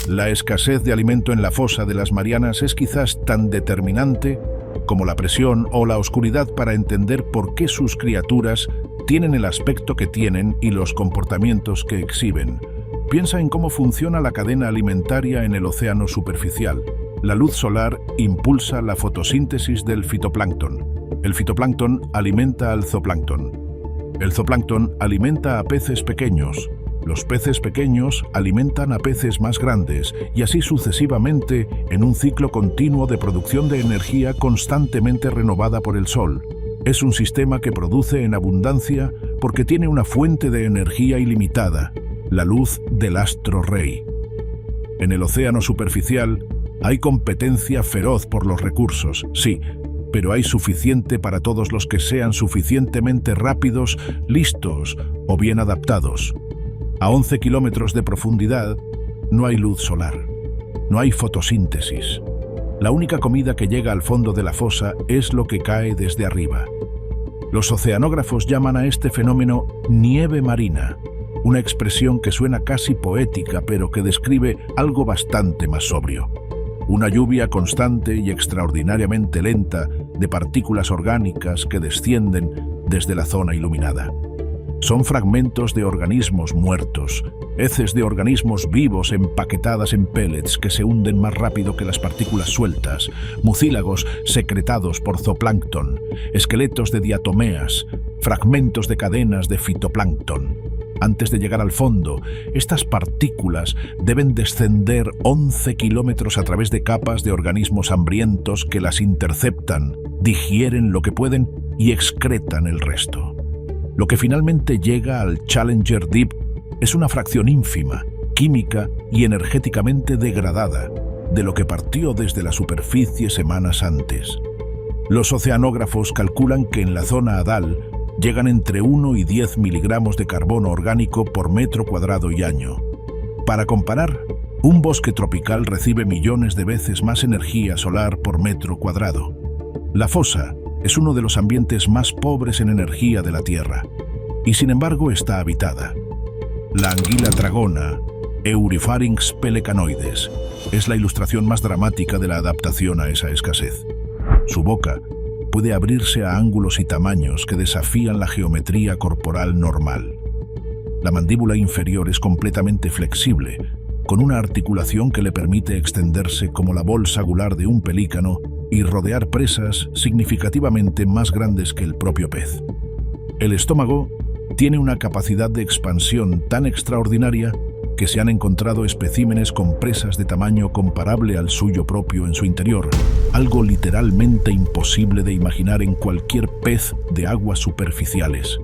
La escasez de alimento en la fosa de las Marianas es quizás tan determinante como la presión o la oscuridad para entender por qué sus criaturas tienen el aspecto que tienen y los comportamientos que exhiben. Piensa en cómo funciona la cadena alimentaria en el océano superficial. La luz solar impulsa la fotosíntesis del fitoplancton. El fitoplancton alimenta al zooplancton. El zooplancton alimenta a peces pequeños. Los peces pequeños alimentan a peces más grandes y así sucesivamente en un ciclo continuo de producción de energía constantemente renovada por el sol. Es un sistema que produce en abundancia porque tiene una fuente de energía ilimitada, la luz del astro rey. En el océano superficial hay competencia feroz por los recursos, sí, pero hay suficiente para todos los que sean suficientemente rápidos, listos o bien adaptados. A 11 kilómetros de profundidad no hay luz solar, no hay fotosíntesis. La única comida que llega al fondo de la fosa es lo que cae desde arriba. Los oceanógrafos llaman a este fenómeno nieve marina, una expresión que suena casi poética pero que describe algo bastante más sobrio. Una lluvia constante y extraordinariamente lenta de partículas orgánicas que descienden desde la zona iluminada. Son fragmentos de organismos muertos, heces de organismos vivos empaquetadas en pellets que se hunden más rápido que las partículas sueltas, mucílagos secretados por zooplancton, esqueletos de diatomeas, fragmentos de cadenas de fitoplancton. Antes de llegar al fondo, estas partículas deben descender 11 kilómetros a través de capas de organismos hambrientos que las interceptan, digieren lo que pueden y excretan el resto. Lo que finalmente llega al Challenger Deep es una fracción ínfima, química y energéticamente degradada, de lo que partió desde la superficie semanas antes. Los oceanógrafos calculan que en la zona Hadal llegan entre 1 y 10 miligramos de carbono orgánico por metro cuadrado y año. Para comparar, un bosque tropical recibe millones de veces más energía solar por metro cuadrado. La fosa es uno de los ambientes más pobres en energía de la Tierra, y sin embargo está habitada. La anguila tragona, Euripharynx pelecanoides, es la ilustración más dramática de la adaptación a esa escasez. Su boca puede abrirse a ángulos y tamaños que desafían la geometría corporal normal. La mandíbula inferior es completamente flexible, con una articulación que le permite extenderse como la bolsa gular de un pelícano y rodear presas significativamente más grandes que el propio pez. El estómago Tiene una capacidad de expansión tan extraordinaria que se han encontrado especímenes con presas de tamaño comparable al suyo propio en su interior, algo literalmente imposible de imaginar en cualquier pez de aguas superficiales.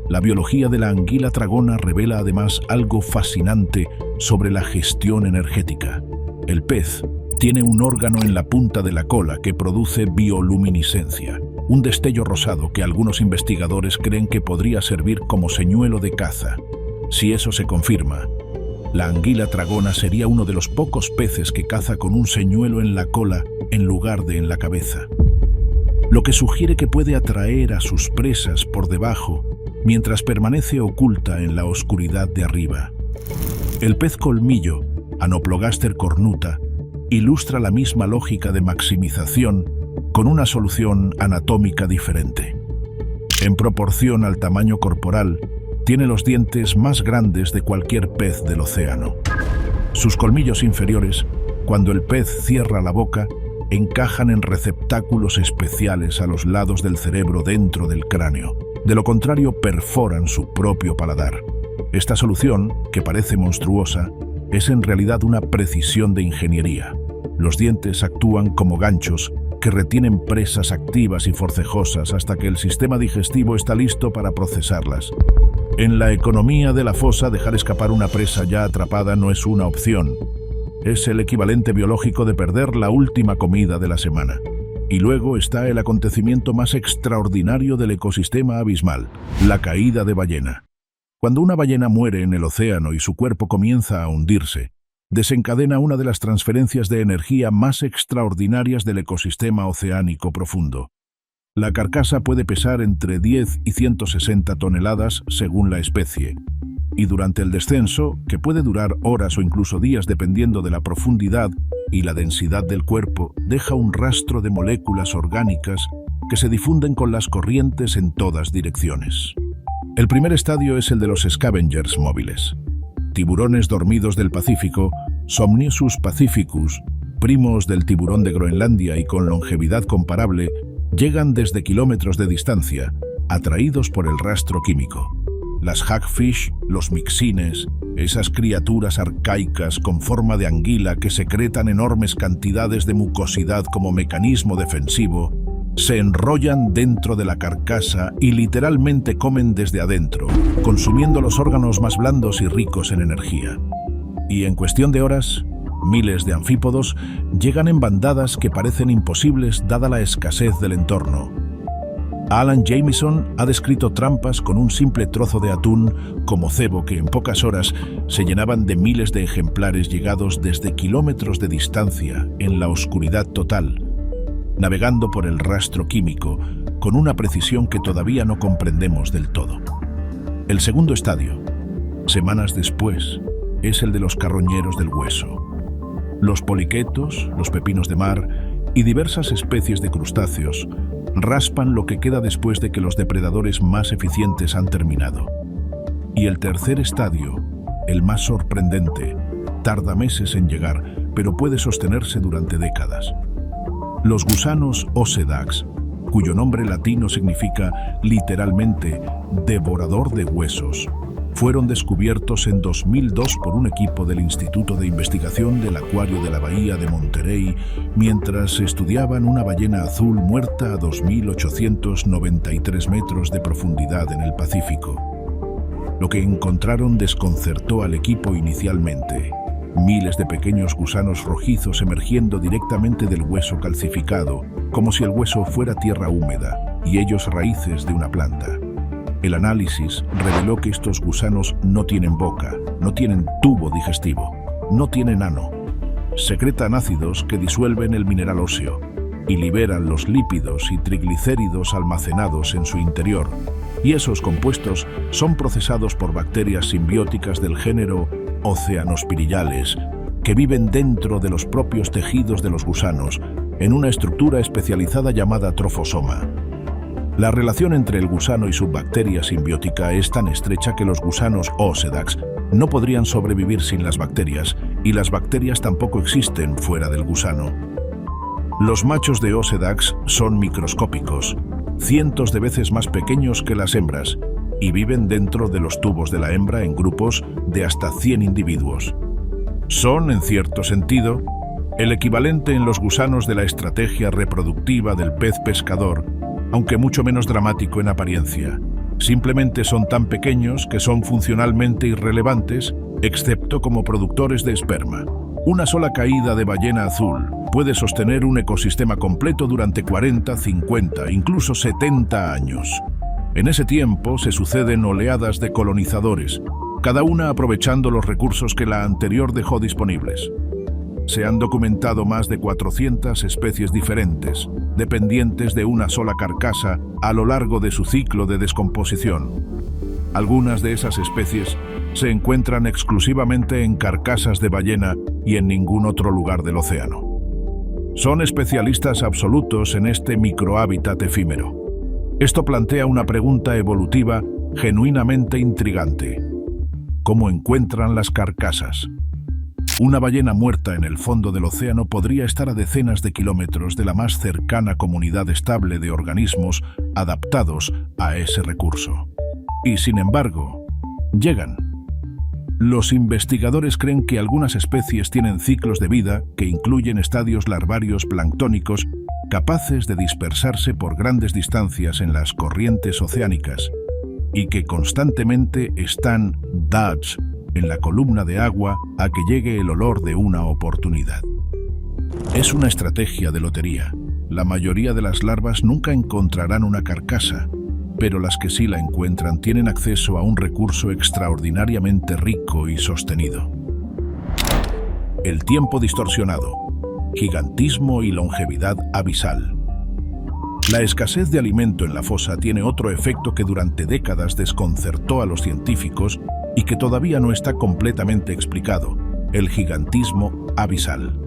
La biología de la anguila tragona revela además algo fascinante sobre la gestión energética. El pez tiene un órgano en la punta de la cola que produce bioluminiscencia, un destello rosado que algunos investigadores creen que podría servir como señuelo de caza. Si eso se confirma, la anguila tragona sería uno de los pocos peces que caza con un señuelo en la cola en lugar de en la cabeza, lo que sugiere que puede atraer a sus presas por debajo mientras permanece oculta en la oscuridad de arriba. El pez colmillo, Anoplogaster cornuta, ilustra la misma lógica de maximización con una solución anatómica diferente. En proporción al tamaño corporal, tiene los dientes más grandes de cualquier pez del océano. Sus colmillos inferiores, cuando el pez cierra la boca, encajan en receptáculos especiales a los lados del cerebro dentro del cráneo. De lo contrario, perforan su propio paladar. Esta solución, que parece monstruosa, es en realidad una precisión de ingeniería. Los dientes actúan como ganchos que retienen presas activas y forcejosas hasta que el sistema digestivo está listo para procesarlas. En la economía de la fosa, dejar escapar una presa ya atrapada no es una opción. Es el equivalente biológico de perder la última comida de la semana. Y luego está el acontecimiento más extraordinario del ecosistema abismal, la caída de ballena. Cuando una ballena muere en el océano y su cuerpo comienza a hundirse, desencadena una de las transferencias de energía más extraordinarias del ecosistema oceánico profundo. La carcasa puede pesar entre 10 y 160 toneladas según la especie, y durante el descenso, que puede durar horas o incluso días dependiendo de la profundidad y la densidad del cuerpo, deja un rastro de moléculas orgánicas que se difunden con las corrientes en todas direcciones. El primer estadio es el de los scavengers móviles. Tiburones dormidos del Pacífico, Somnisus pacificus, primos del tiburón de Groenlandia y con longevidad comparable, llegan desde kilómetros de distancia, atraídos por el rastro químico. Las hagfish, los mixines, esas criaturas arcaicas con forma de anguila que secretan enormes cantidades de mucosidad como mecanismo defensivo, se enrollan dentro de la carcasa y literalmente comen desde adentro, consumiendo los órganos más blandos y ricos en energía. Y en cuestión de horas, miles de anfípodos llegan en bandadas que parecen imposibles dada la escasez del entorno. Alan Jamieson ha descrito trampas con un simple trozo de atún como cebo que en pocas horas se llenaban de miles de ejemplares llegados desde kilómetros de distancia en la oscuridad total, navegando por el rastro químico con una precisión que todavía no comprendemos del todo. El segundo estadio, semanas después, es el de los carroñeros del hueso. Los poliquetos, los pepinos de mar y diversas especies de crustáceos raspan lo que queda después de que los depredadores más eficientes han terminado. Y el tercer estadio, el más sorprendente, tarda meses en llegar, pero puede sostenerse durante décadas. Los gusanos Osedax, cuyo nombre latino significa literalmente devorador de huesos, fueron descubiertos en 2002 por un equipo del Instituto de Investigación del Acuario de la Bahía de Monterey mientras estudiaban una ballena azul muerta a 2.893 metros de profundidad en el Pacífico. Lo que encontraron desconcertó al equipo inicialmente. Miles de pequeños gusanos rojizos emergiendo directamente del hueso calcificado, como si el hueso fuera tierra húmeda y ellos raíces de una planta. El análisis reveló que estos gusanos no tienen boca, no tienen tubo digestivo, no tienen ano. Secretan ácidos que disuelven el mineral óseo y liberan los lípidos y triglicéridos almacenados en su interior, y esos compuestos son procesados por bacterias simbióticas del género Oceanospirillales, que viven dentro de los propios tejidos de los gusanos, en una estructura especializada llamada trofosoma. La relación entre el gusano y su bacteria simbiótica es tan estrecha que los gusanos Osedax no podrían sobrevivir sin las bacterias, y las bacterias tampoco existen fuera del gusano. Los machos de Osedax son microscópicos, cientos de veces más pequeños que las hembras, y viven dentro de los tubos de la hembra en grupos de hasta 100 individuos. Son, en cierto sentido, el equivalente en los gusanos de la estrategia reproductiva del pez pescador, aunque mucho menos dramático en apariencia. Simplemente son tan pequeños que son funcionalmente irrelevantes, excepto como productores de esperma. Una sola caída de ballena azul puede sostener un ecosistema completo durante 40, 50, incluso 70 años. En ese tiempo se suceden oleadas de colonizadores, cada una aprovechando los recursos que la anterior dejó disponibles. Se han documentado más de 400 especies diferentes, dependientes de una sola carcasa a lo largo de su ciclo de descomposición. Algunas de esas especies se encuentran exclusivamente en carcasas de ballena y en ningún otro lugar del océano. Son especialistas absolutos en este microhábitat efímero. Esto plantea una pregunta evolutiva genuinamente intrigante. ¿Cómo encuentran las carcasas? Una ballena muerta en el fondo del océano podría estar a decenas de kilómetros de la más cercana comunidad estable de organismos adaptados a ese recurso. Y sin embargo, llegan. Los investigadores creen que algunas especies tienen ciclos de vida que incluyen estadios larvarios planctónicos capaces de dispersarse por grandes distancias en las corrientes oceánicas y que constantemente están dados en la columna de agua a que llegue el olor de una oportunidad. Es una estrategia de lotería. La mayoría de las larvas nunca encontrarán una carcasa, pero las que sí la encuentran tienen acceso a un recurso extraordinariamente rico y sostenido. El tiempo distorsionado, gigantismo y longevidad abisal. La escasez de alimento en la fosa tiene otro efecto que durante décadas desconcertó a los científicos y que todavía no está completamente explicado: el gigantismo abisal.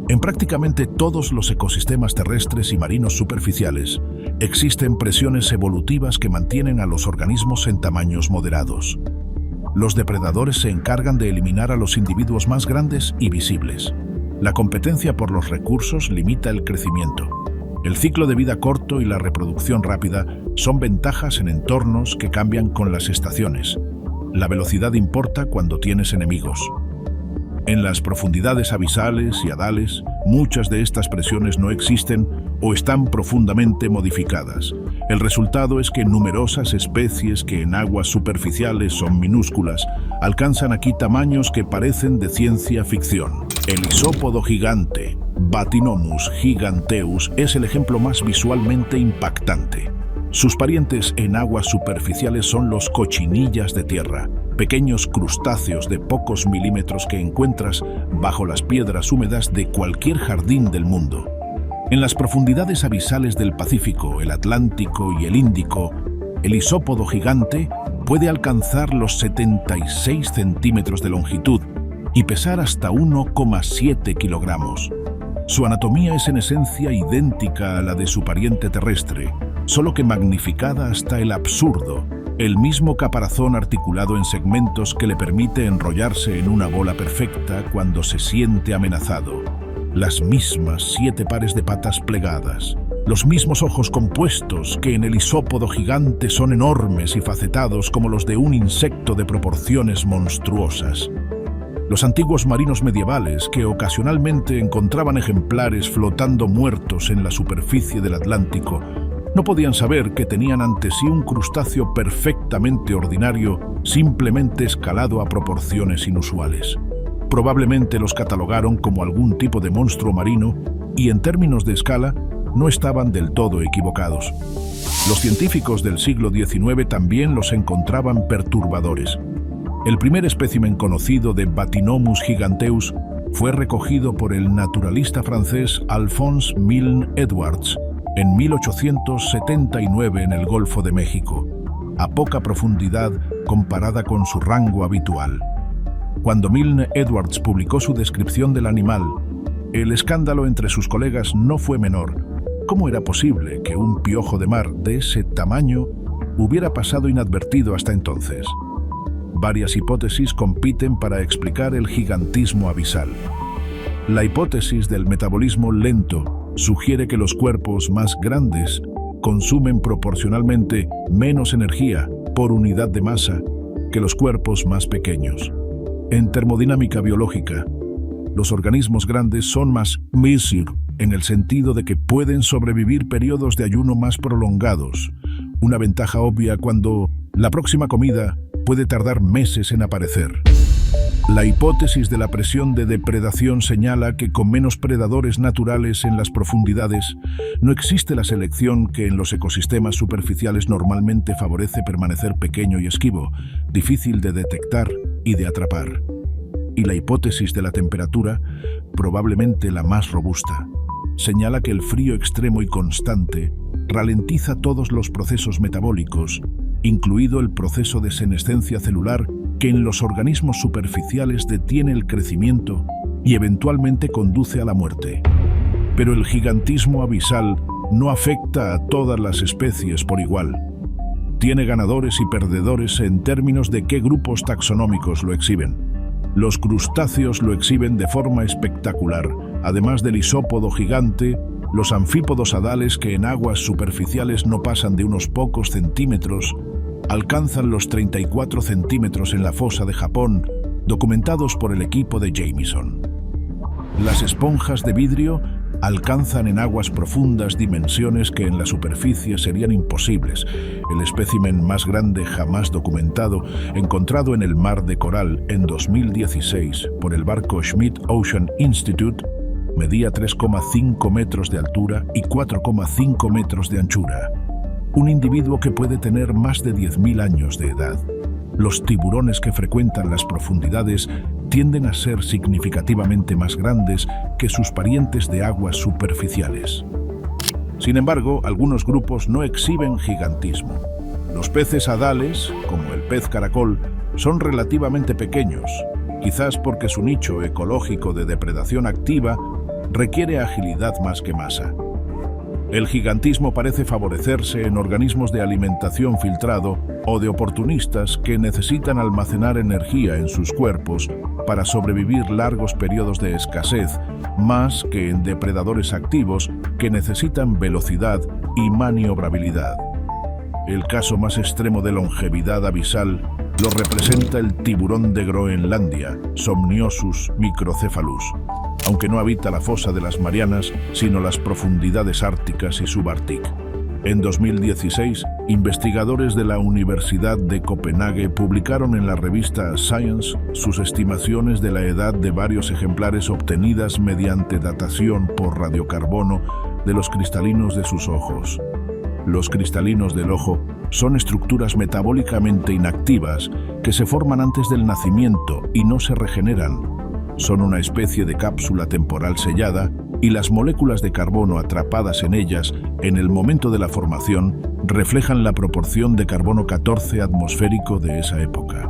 En prácticamente todos los ecosistemas terrestres y marinos superficiales existen presiones evolutivas que mantienen a los organismos en tamaños moderados. Los depredadores se encargan de eliminar a los individuos más grandes y visibles. La competencia por los recursos limita el crecimiento. El ciclo de vida corto y la reproducción rápida son ventajas en entornos que cambian con las estaciones. La velocidad importa cuando tienes enemigos. En las profundidades abisales y hadales, muchas de estas presiones no existen o están profundamente modificadas. El resultado es que numerosas especies que en aguas superficiales son minúsculas alcanzan aquí tamaños que parecen de ciencia ficción. El isópodo gigante, Bathynomus giganteus, es el ejemplo más visualmente impactante. Sus parientes en aguas superficiales son los cochinillas de tierra, pequeños crustáceos de pocos milímetros que encuentras bajo las piedras húmedas de cualquier jardín del mundo. En las profundidades abisales del Pacífico, el Atlántico y el Índico, el isópodo gigante puede alcanzar los 76 centímetros de longitud y pesar hasta 1,7 kilogramos. Su anatomía es en esencia idéntica a la de su pariente terrestre, solo que magnificada hasta el absurdo. El mismo caparazón articulado en segmentos que le permite enrollarse en una bola perfecta cuando se siente amenazado. Las mismas 7 pares de patas plegadas. Los mismos ojos compuestos que en el isópodo gigante son enormes y facetados como los de un insecto de proporciones monstruosas. Los antiguos marinos medievales, que ocasionalmente encontraban ejemplares flotando muertos en la superficie del Atlántico, no podían saber que tenían ante sí un crustáceo perfectamente ordinario, simplemente escalado a proporciones inusuales. Probablemente los catalogaron como algún tipo de monstruo marino y, en términos de escala, no estaban del todo equivocados. Los científicos del siglo XIX también los encontraban perturbadores. El primer espécimen conocido de Bathynomus giganteus fue recogido por el naturalista francés Alphonse Milne Edwards en 1879 en el Golfo de México, a poca profundidad comparada con su rango habitual. Cuando Milne Edwards publicó su descripción del animal, el escándalo entre sus colegas no fue menor. ¿Cómo era posible que un piojo de mar de ese tamaño hubiera pasado inadvertido hasta entonces? Varias hipótesis compiten para explicar el gigantismo abisal. La hipótesis del metabolismo lento sugiere que los cuerpos más grandes consumen proporcionalmente menos energía por unidad de masa que los cuerpos más pequeños. En termodinámica biológica, los organismos grandes son más mísir en el sentido de que pueden sobrevivir periodos de ayuno más prolongados, una ventaja obvia cuando la próxima comida puede tardar meses en aparecer. La hipótesis de la presión de depredación señala que con menos predadores naturales en las profundidades, no existe la selección que en los ecosistemas superficiales normalmente favorece permanecer pequeño y esquivo, difícil de detectar y de atrapar. Y la hipótesis de la temperatura, probablemente la más robusta, señala que el frío extremo y constante ralentiza todos los procesos metabólicos, incluido el proceso de senescencia celular que en los organismos superficiales detiene el crecimiento y eventualmente conduce a la muerte. Pero el gigantismo abisal no afecta a todas las especies por igual. Tiene ganadores y perdedores en términos de qué grupos taxonómicos lo exhiben. Los crustáceos lo exhiben de forma espectacular, además del isópodo gigante, los anfípodos adales que en aguas superficiales no pasan de unos pocos centímetros, alcanzan los 34 centímetros en la fosa de Japón, documentados por el equipo de Jameson. Las esponjas de vidrio alcanzan en aguas profundas dimensiones que en la superficie serían imposibles. El espécimen más grande jamás documentado, encontrado en el mar de Coral en 2016 por el barco Schmidt Ocean Institute, medía 3,5 metros de altura y 4,5 metros de anchura. Un individuo que puede tener más de 10.000 años de edad. Los tiburones que frecuentan las profundidades tienden a ser significativamente más grandes que sus parientes de aguas superficiales. Sin embargo, algunos grupos no exhiben gigantismo. Los peces adales, como el pez caracol, son relativamente pequeños, quizás porque su nicho ecológico de depredación activa requiere agilidad más que masa. El gigantismo parece favorecerse en organismos de alimentación filtrado o de oportunistas que necesitan almacenar energía en sus cuerpos para sobrevivir largos periodos de escasez, más que en depredadores activos que necesitan velocidad y maniobrabilidad. El caso más extremo de longevidad abisal lo representa el tiburón de Groenlandia, Somniosus microcephalus, aunque no habita la fosa de las Marianas, sino las profundidades árticas y subártic. En 2016, investigadores de la Universidad de Copenhague publicaron en la revista Science sus estimaciones de la edad de varios ejemplares obtenidas mediante datación por radiocarbono de los cristalinos de sus ojos. Los cristalinos del ojo son estructuras metabólicamente inactivas que se forman antes del nacimiento y no se regeneran. Son una especie de cápsula temporal sellada y las moléculas de carbono atrapadas en ellas en el momento de la formación reflejan la proporción de carbono 14 atmosférico de esa época.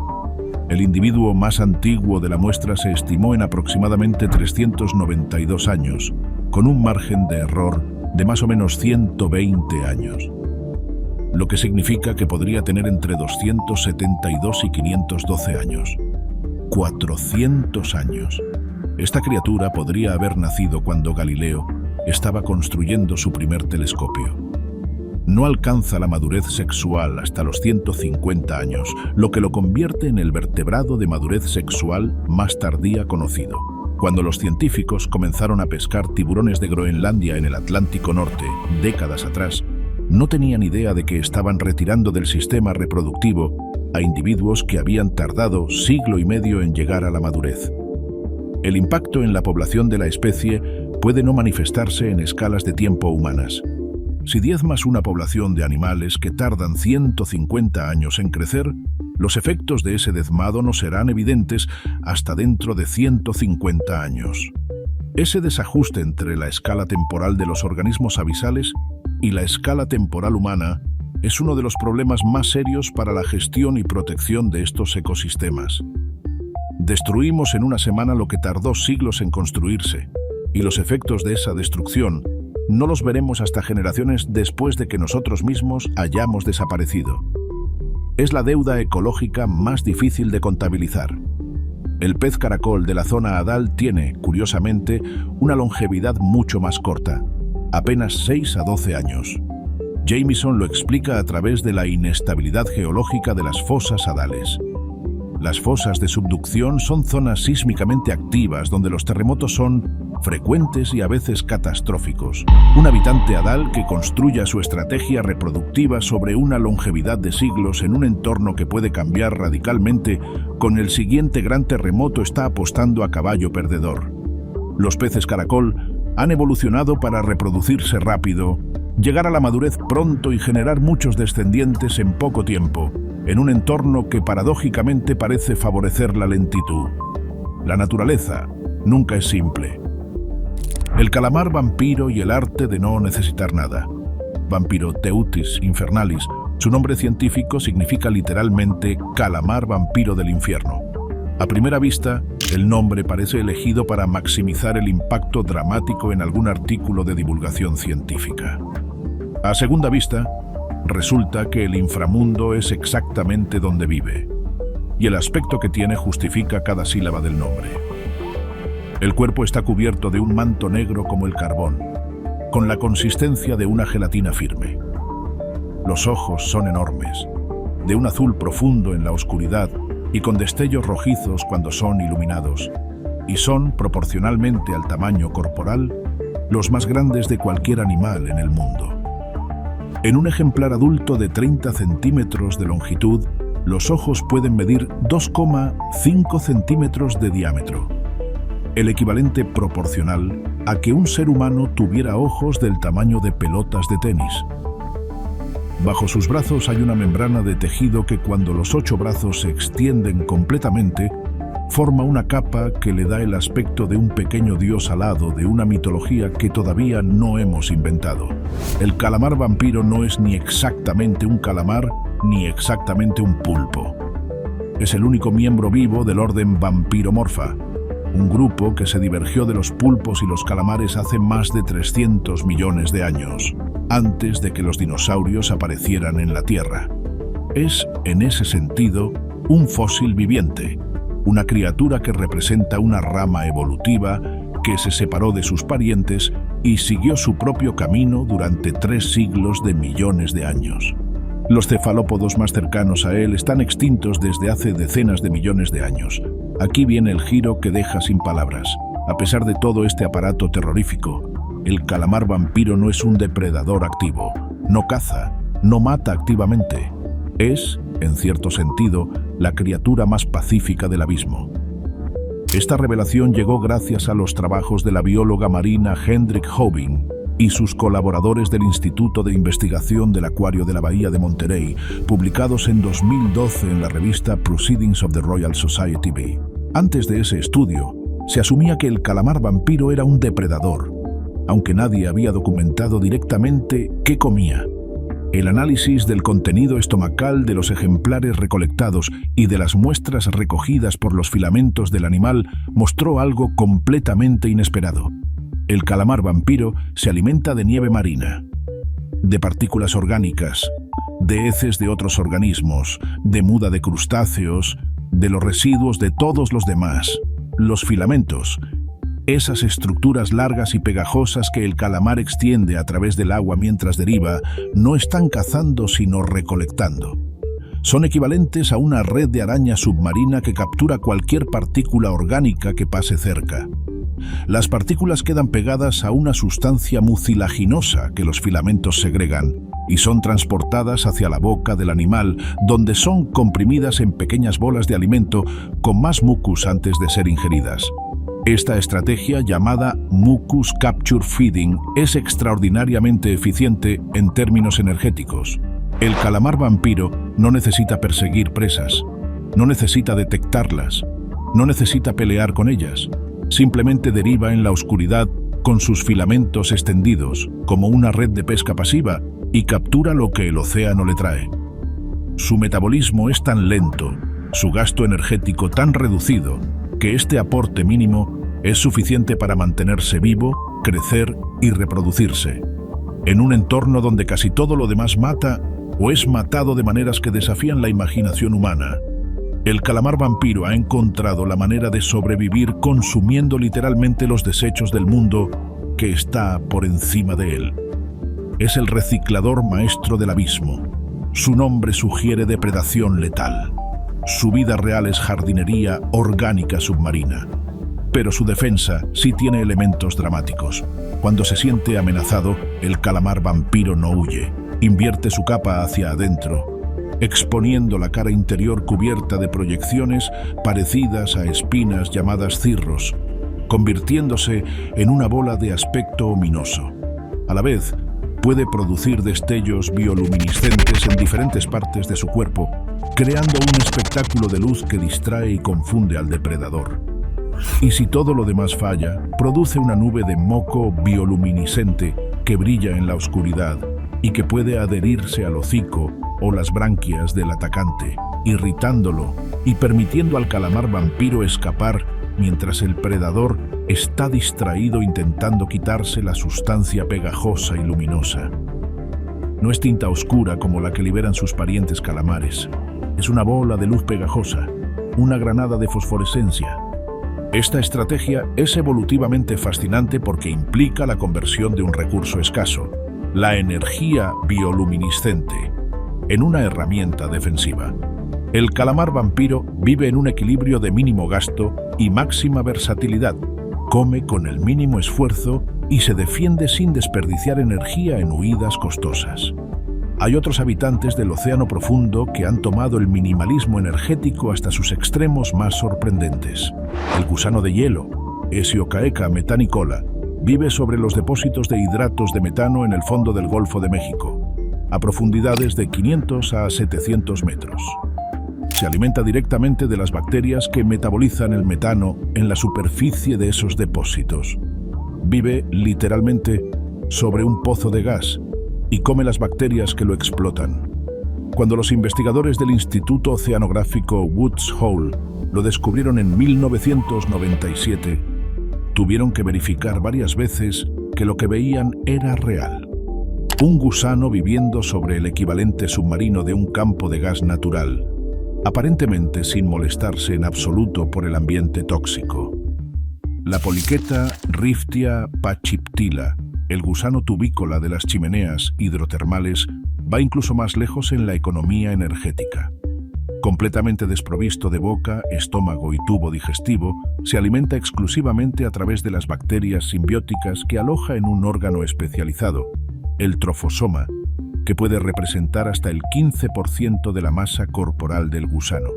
El individuo más antiguo de la muestra se estimó en aproximadamente 392 años, con un margen de error de más o menos 120 años, lo que significa que podría tener entre 272 y 512 años. 400 años. Esta criatura podría haber nacido cuando Galileo estaba construyendo su primer telescopio. No alcanza la madurez sexual hasta los 150 años, lo que lo convierte en el vertebrado de madurez sexual más tardía conocido. Cuando los científicos comenzaron a pescar tiburones de Groenlandia en el Atlántico Norte, décadas atrás, no tenían idea de que estaban retirando del sistema reproductivo a individuos que habían tardado siglo y medio en llegar a la madurez. El impacto en la población de la especie puede no manifestarse en escalas de tiempo humanas. Si diezmas una población de animales que tardan 150 años en crecer, los efectos de ese diezmado no serán evidentes hasta dentro de 150 años. Ese desajuste entre la escala temporal de los organismos abisales y la escala temporal humana es uno de los problemas más serios para la gestión y protección de estos ecosistemas. Destruimos en una semana lo que tardó siglos en construirse, y los efectos de esa destrucción no los veremos hasta generaciones después de que nosotros mismos hayamos desaparecido. Es la deuda ecológica más difícil de contabilizar. El pez caracol de la zona adal tiene, curiosamente, una longevidad mucho más corta, apenas 6 a 12 años. Jamieson lo explica a través de la inestabilidad geológica de las fosas hadales. Las fosas de subducción son zonas sísmicamente activas donde los terremotos son frecuentes y a veces catastróficos. Un habitante hadal que construya su estrategia reproductiva sobre una longevidad de siglos en un entorno que puede cambiar radicalmente con el siguiente gran terremoto está apostando a caballo perdedor. Los peces caracol han evolucionado para reproducirse rápido, llegar a la madurez pronto y generar muchos descendientes en poco tiempo, en un entorno que paradójicamente parece favorecer la lentitud. La naturaleza nunca es simple. El calamar vampiro y el arte de no necesitar nada. Vampiroteuthis infernalis, su nombre científico significa literalmente calamar vampiro del infierno. A primera vista, el nombre parece elegido para maximizar el impacto dramático en algún artículo de divulgación científica. A segunda vista, resulta que el inframundo es exactamente donde vive, y el aspecto que tiene justifica cada sílaba del nombre. El cuerpo está cubierto de un manto negro como el carbón, con la consistencia de una gelatina firme. Los ojos son enormes, de un azul profundo en la oscuridad y con destellos rojizos cuando son iluminados, y son, proporcionalmente al tamaño corporal, los más grandes de cualquier animal en el mundo. En un ejemplar adulto de 30 centímetros de longitud, los ojos pueden medir 2,5 centímetros de diámetro, el equivalente proporcional a que un ser humano tuviera ojos del tamaño de pelotas de tenis. Bajo sus brazos hay una membrana de tejido que cuando los 8 brazos se extienden completamente, forma una capa que le da el aspecto de un pequeño dios alado de una mitología que todavía no hemos inventado. El calamar vampiro no es ni exactamente un calamar ni exactamente un pulpo. Es el único miembro vivo del orden Vampiromorpha, un grupo que se divergió de los pulpos y los calamares hace más de 300 millones de años, antes de que los dinosaurios aparecieran en la Tierra. Es, en ese sentido, un fósil viviente, una criatura que representa una rama evolutiva que se separó de sus parientes y siguió su propio camino durante 3 siglos de millones de años. Los cefalópodos más cercanos a él están extintos desde hace decenas de millones de años. Aquí viene el giro que deja sin palabras. A pesar de todo este aparato terrorífico, el calamar vampiro no es un depredador activo, no caza, no mata activamente. Es, en cierto sentido, la criatura más pacífica del abismo. Esta revelación llegó gracias a los trabajos de la bióloga marina Hendrik Hobbing y sus colaboradores del Instituto de Investigación del Acuario de la Bahía de Monterey, publicados en 2012 en la revista Proceedings of the Royal Society B. Antes de ese estudio, se asumía que el calamar vampiro era un depredador, aunque nadie había documentado directamente qué comía. El análisis del contenido estomacal de los ejemplares recolectados y de las muestras recogidas por los filamentos del animal mostró algo completamente inesperado. El calamar vampiro se alimenta de nieve marina, de partículas orgánicas, de heces de otros organismos, de muda de crustáceos, de los residuos de todos los demás. Los filamentos, esas estructuras largas y pegajosas que el calamar extiende a través del agua mientras deriva, no están cazando sino recolectando. Son equivalentes a una red de araña submarina que captura cualquier partícula orgánica que pase cerca. Las partículas quedan pegadas a una sustancia mucilaginosa que los filamentos segregan y son transportadas hacia la boca del animal, donde son comprimidas en pequeñas bolas de alimento con más mucus antes de ser ingeridas. Esta estrategia, llamada Mucus Capture Feeding, es extraordinariamente eficiente en términos energéticos. El calamar vampiro no necesita perseguir presas, no necesita detectarlas, no necesita pelear con ellas. Simplemente deriva en la oscuridad con sus filamentos extendidos, como una red de pesca pasiva, y captura lo que el océano le trae. Su metabolismo es tan lento, su gasto energético tan reducido, que este aporte mínimo es suficiente para mantenerse vivo, crecer y reproducirse. En un entorno donde casi todo lo demás mata o es matado de maneras que desafían la imaginación humana, el calamar vampiro ha encontrado la manera de sobrevivir consumiendo literalmente los desechos del mundo que está por encima de él. Es el reciclador maestro del abismo. Su nombre sugiere depredación letal. Su vida real es jardinería orgánica submarina. Pero su defensa sí tiene elementos dramáticos. Cuando se siente amenazado, el calamar vampiro no huye. Invierte su capa hacia adentro, exponiendo la cara interior cubierta de proyecciones parecidas a espinas llamadas cirros, convirtiéndose en una bola de aspecto ominoso. A la vez, puede producir destellos bioluminiscentes en diferentes partes de su cuerpo, creando un espectáculo de luz que distrae y confunde al depredador. Y si todo lo demás falla, produce una nube de moco bioluminiscente que brilla en la oscuridad y que puede adherirse al hocico o las branquias del atacante, irritándolo y permitiendo al calamar vampiro escapar mientras el predador está distraído intentando quitarse la sustancia pegajosa y luminosa. No es tinta oscura como la que liberan sus parientes calamares. Es una bola de luz pegajosa, una granada de fosforescencia. Esta estrategia es evolutivamente fascinante porque implica la conversión de un recurso escaso, la energía bioluminiscente, en una herramienta defensiva. El calamar vampiro vive en un equilibrio de mínimo gasto y máxima versatilidad. Come con el mínimo esfuerzo y se defiende sin desperdiciar energía en huidas costosas. Hay otros habitantes del océano profundo que han tomado el minimalismo energético hasta sus extremos más sorprendentes. El gusano de hielo, Esiocaeca metanicola, vive sobre los depósitos de hidratos de metano en el fondo del Golfo de México, a profundidades de 500 a 700 metros. Se alimenta directamente de las bacterias que metabolizan el metano en la superficie de esos depósitos. Vive literalmente sobre un pozo de gas y come las bacterias que lo explotan. Cuando los investigadores del Instituto Oceanográfico Woods Hole lo descubrieron en 1997, tuvieron que verificar varias veces que lo que veían era real. Un gusano viviendo sobre el equivalente submarino de un campo de gas natural, aparentemente sin molestarse en absoluto por el ambiente tóxico. La poliqueta Riftia pachiptila, el gusano tubícola de las chimeneas hidrotermales, va incluso más lejos en la economía energética. Completamente desprovisto de boca, estómago y tubo digestivo, se alimenta exclusivamente a través de las bacterias simbióticas que aloja en un órgano especializado, el trofosoma, que puede representar hasta el 15% de la masa corporal del gusano.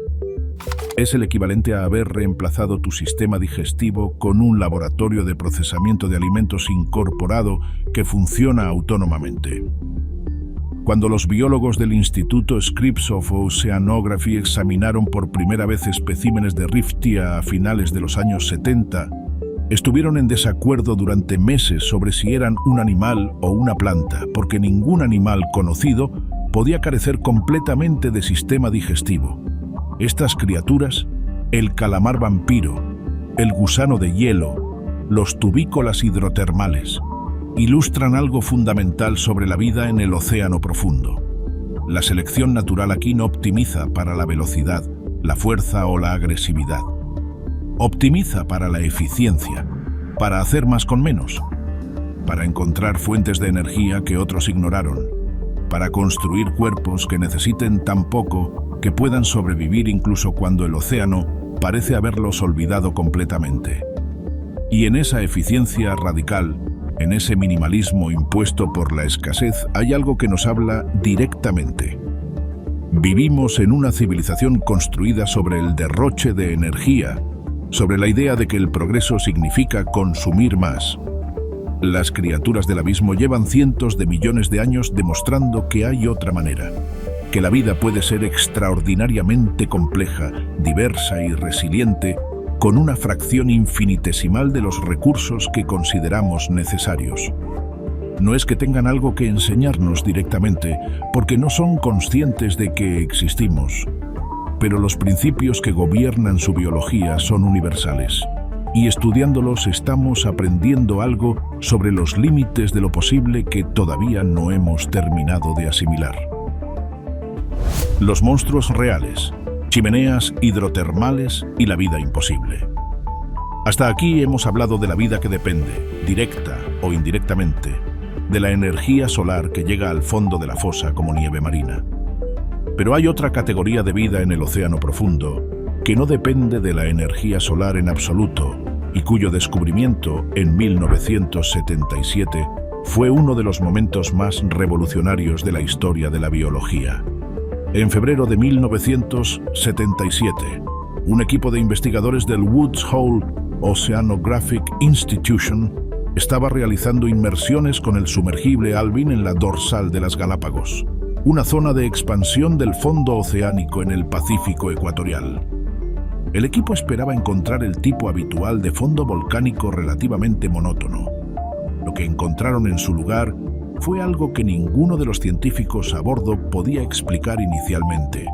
Es el equivalente a haber reemplazado tu sistema digestivo con un laboratorio de procesamiento de alimentos incorporado que funciona autónomamente. Cuando los biólogos del Instituto Scripps of Oceanography examinaron por primera vez especímenes de Riftia a finales de los años 70, estuvieron en desacuerdo durante meses sobre si eran un animal o una planta, porque ningún animal conocido podía carecer completamente de sistema digestivo. Estas criaturas, el calamar vampiro, el gusano de hielo, los tubícolas hidrotermales, ilustran algo fundamental sobre la vida en el océano profundo. La selección natural aquí no optimiza para la velocidad, la fuerza o la agresividad. Optimiza para la eficiencia, para hacer más con menos, para encontrar fuentes de energía que otros ignoraron, para construir cuerpos que necesiten tan poco que puedan sobrevivir incluso cuando el océano parece haberlos olvidado completamente. Y en esa eficiencia radical, en ese minimalismo impuesto por la escasez, hay algo que nos habla directamente. Vivimos en una civilización construida sobre el derroche de energía, sobre la idea de que el progreso significa consumir más. Las criaturas del abismo llevan cientos de millones de años demostrando que hay otra manera, que la vida puede ser extraordinariamente compleja, diversa y resiliente, con una fracción infinitesimal de los recursos que consideramos necesarios. No es que tengan algo que enseñarnos directamente, porque no son conscientes de que existimos, pero los principios que gobiernan su biología son universales, y estudiándolos estamos aprendiendo algo sobre los límites de lo posible que todavía no hemos terminado de asimilar. Los monstruos reales, chimeneas hidrotermales y la vida imposible. Hasta aquí hemos hablado de la vida que depende, directa o indirectamente, de la energía solar que llega al fondo de la fosa como nieve marina. Pero hay otra categoría de vida en el océano profundo que no depende de la energía solar en absoluto y cuyo descubrimiento en 1977 fue uno de los momentos más revolucionarios de la historia de la biología. En febrero de 1977, un equipo de investigadores del Woods Hole Oceanographic Institution estaba realizando inmersiones con el sumergible Alvin en la dorsal de las Galápagos, una zona de expansión del fondo oceánico en el Pacífico ecuatorial. El equipo esperaba encontrar el tipo habitual de fondo volcánico relativamente monótono. Lo que encontraron en su lugar fue algo que ninguno de los científicos a bordo podía explicar inicialmente.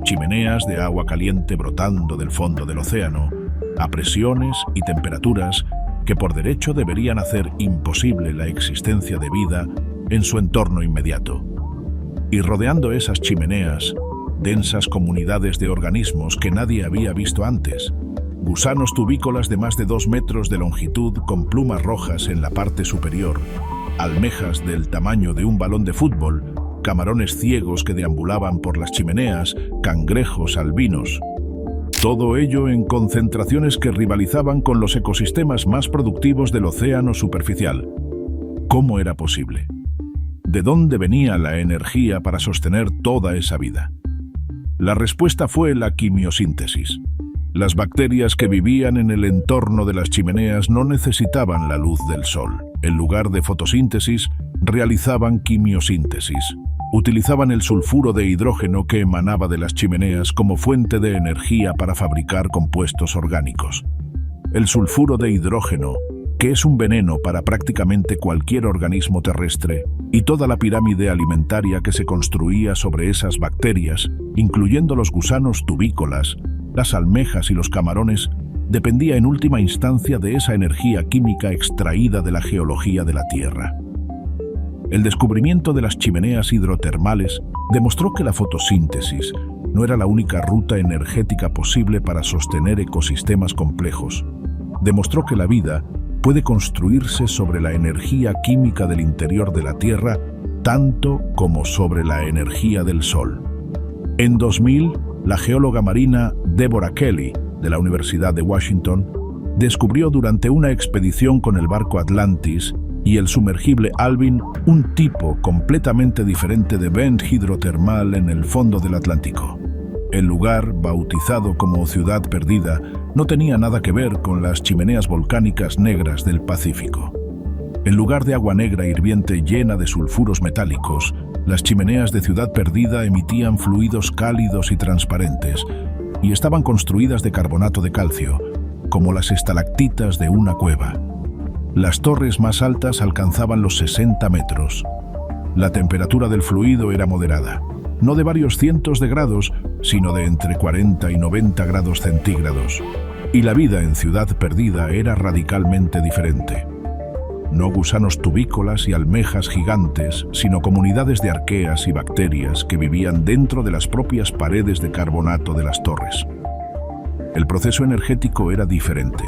Chimeneas de agua caliente brotando del fondo del océano, a presiones y temperaturas que por derecho deberían hacer imposible la existencia de vida en su entorno inmediato. Y rodeando esas chimeneas, densas comunidades de organismos que nadie había visto antes, gusanos tubícolas de más de 2 metros de longitud con plumas rojas en la parte superior, almejas del tamaño de un balón de fútbol, camarones ciegos que deambulaban por las chimeneas, cangrejos albinos. Todo ello en concentraciones que rivalizaban con los ecosistemas más productivos del océano superficial. ¿Cómo era posible? ¿De dónde venía la energía para sostener toda esa vida? La respuesta fue la quimiosíntesis. Las bacterias que vivían en el entorno de las chimeneas no necesitaban la luz del sol. En lugar de fotosíntesis, realizaban quimiosíntesis. Utilizaban el sulfuro de hidrógeno que emanaba de las chimeneas como fuente de energía para fabricar compuestos orgánicos. El sulfuro de hidrógeno, que es un veneno para prácticamente cualquier organismo terrestre, y toda la pirámide alimentaria que se construía sobre esas bacterias, incluyendo los gusanos tubícolas, las almejas y los camarones, dependía en última instancia de esa energía química extraída de la geología de la Tierra. El descubrimiento de las chimeneas hidrotermales demostró que la fotosíntesis no era la única ruta energética posible para sostener ecosistemas complejos. Demostró que la vida puede construirse sobre la energía química del interior de la Tierra, tanto como sobre la energía del Sol. En 2000, la geóloga marina Deborah Kelly, de la Universidad de Washington, descubrió durante una expedición con el barco Atlantis y el sumergible Alvin un tipo completamente diferente de vent hidrotermal en el fondo del Atlántico. El lugar, bautizado como Ciudad Perdida, no tenía nada que ver con las chimeneas volcánicas negras del Pacífico. En lugar de agua negra hirviente llena de sulfuros metálicos, las chimeneas de Ciudad Perdida emitían fluidos cálidos y transparentes, y estaban construidas de carbonato de calcio, como las estalactitas de una cueva. Las torres más altas alcanzaban los 60 metros. La temperatura del fluido era moderada, no de varios cientos de grados, sino de entre 40 y 90 grados centígrados. Y la vida en Ciudad Perdida era radicalmente diferente. No gusanos tubícolas y almejas gigantes, sino comunidades de arqueas y bacterias que vivían dentro de las propias paredes de carbonato de las torres. El proceso energético era diferente.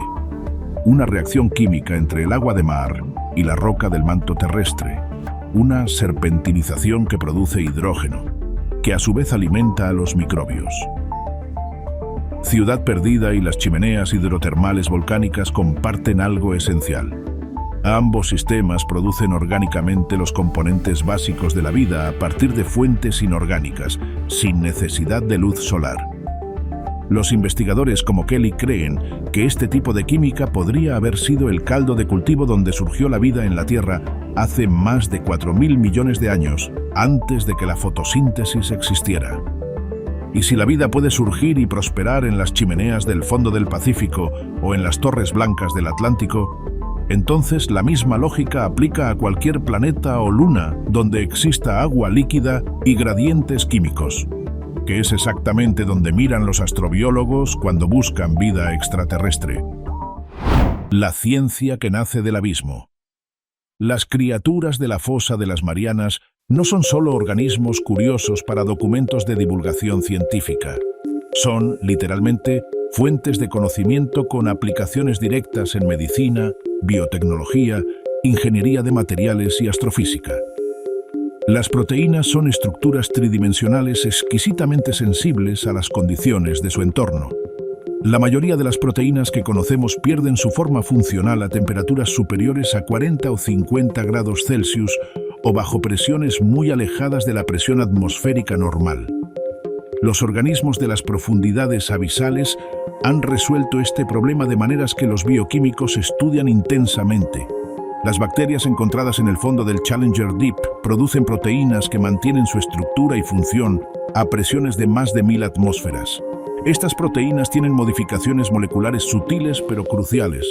Una reacción química entre el agua de mar y la roca del manto terrestre, una serpentinización que produce hidrógeno, que a su vez alimenta a los microbios. Ciudad Perdida y las chimeneas hidrotermales volcánicas comparten algo esencial. Ambos sistemas producen orgánicamente los componentes básicos de la vida a partir de fuentes inorgánicas, sin necesidad de luz solar. Los investigadores como Kelly creen que este tipo de química podría haber sido el caldo de cultivo donde surgió la vida en la Tierra hace más de 4.000 millones de años, antes de que la fotosíntesis existiera. Y si la vida puede surgir y prosperar en las chimeneas del fondo del Pacífico o en las torres blancas del Atlántico, entonces la misma lógica aplica a cualquier planeta o luna donde exista agua líquida y gradientes químicos, que es exactamente donde miran los astrobiólogos cuando buscan vida extraterrestre. La ciencia que nace del abismo. Las criaturas de la fosa de las Marianas no son solo organismos curiosos para documentos de divulgación científica. Son, literalmente, fuentes de conocimiento con aplicaciones directas en medicina, biotecnología ingeniería de materiales y astrofísica. Las proteínas son estructuras tridimensionales exquisitamente sensibles a las condiciones de su entorno. La mayoría de las proteínas que conocemos pierden su forma funcional a temperaturas superiores a 40 o 50 grados Celsius o bajo presiones muy alejadas de la presión atmosférica normal. Los organismos de las profundidades abisales han resuelto este problema de maneras que los bioquímicos estudian intensamente. Las bacterias encontradas en el fondo del Challenger Deep producen proteínas que mantienen su estructura y función a presiones de más de 1000 atmósferas. Estas proteínas tienen modificaciones moleculares sutiles pero cruciales.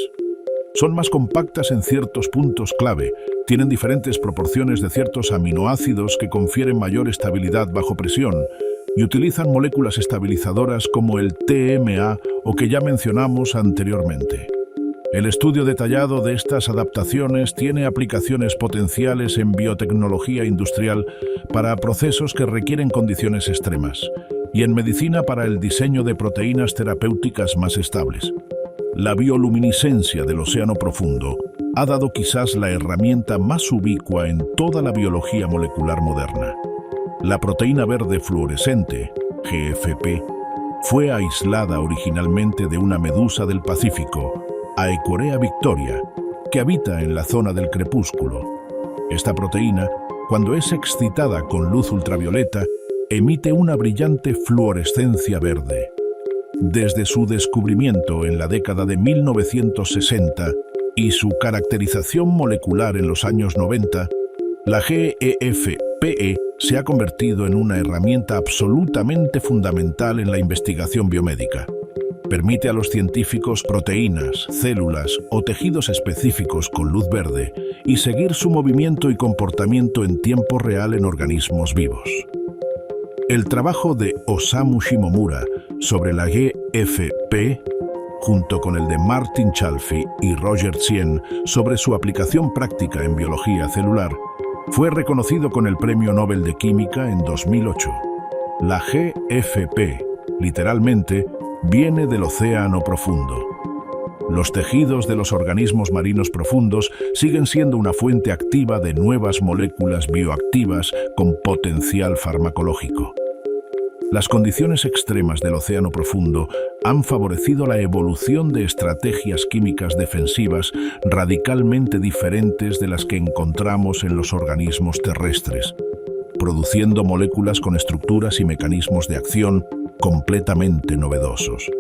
Son más compactas en ciertos puntos clave, tienen diferentes proporciones de ciertos aminoácidos que confieren mayor estabilidad bajo presión y utilizan moléculas estabilizadoras como el TMA o que ya mencionamos anteriormente. El estudio detallado de estas adaptaciones tiene aplicaciones potenciales en biotecnología industrial para procesos que requieren condiciones extremas y en medicina para el diseño de proteínas terapéuticas más estables. La bioluminiscencia del océano profundo ha dado quizás la herramienta más ubicua en toda la biología molecular moderna. La proteína verde fluorescente, GFP, fue aislada originalmente de una medusa del Pacífico, Aecorea victoria, que habita en la zona del crepúsculo. Esta proteína, cuando es excitada con luz ultravioleta, emite una brillante fluorescencia verde. Desde su descubrimiento en la década de 1960 y su caracterización molecular en los años 90, la GFPE se ha convertido en una herramienta absolutamente fundamental en la investigación biomédica. Permite a los científicos proteínas, células o tejidos específicos con luz verde y seguir su movimiento y comportamiento en tiempo real en organismos vivos. El trabajo de Osamu Shimomura sobre la GFP, junto con el de Martin Chalfie y Roger Tsien sobre su aplicación práctica en biología celular, fue reconocido con el Premio Nobel de Química en 2008. La GFP, literalmente, viene del océano profundo. Los tejidos de los organismos marinos profundos siguen siendo una fuente activa de nuevas moléculas bioactivas con potencial farmacológico. Las condiciones extremas del océano profundo han favorecido la evolución de estrategias químicas defensivas radicalmente diferentes de las que encontramos en los organismos terrestres, produciendo moléculas con estructuras y mecanismos de acción completamente novedosos.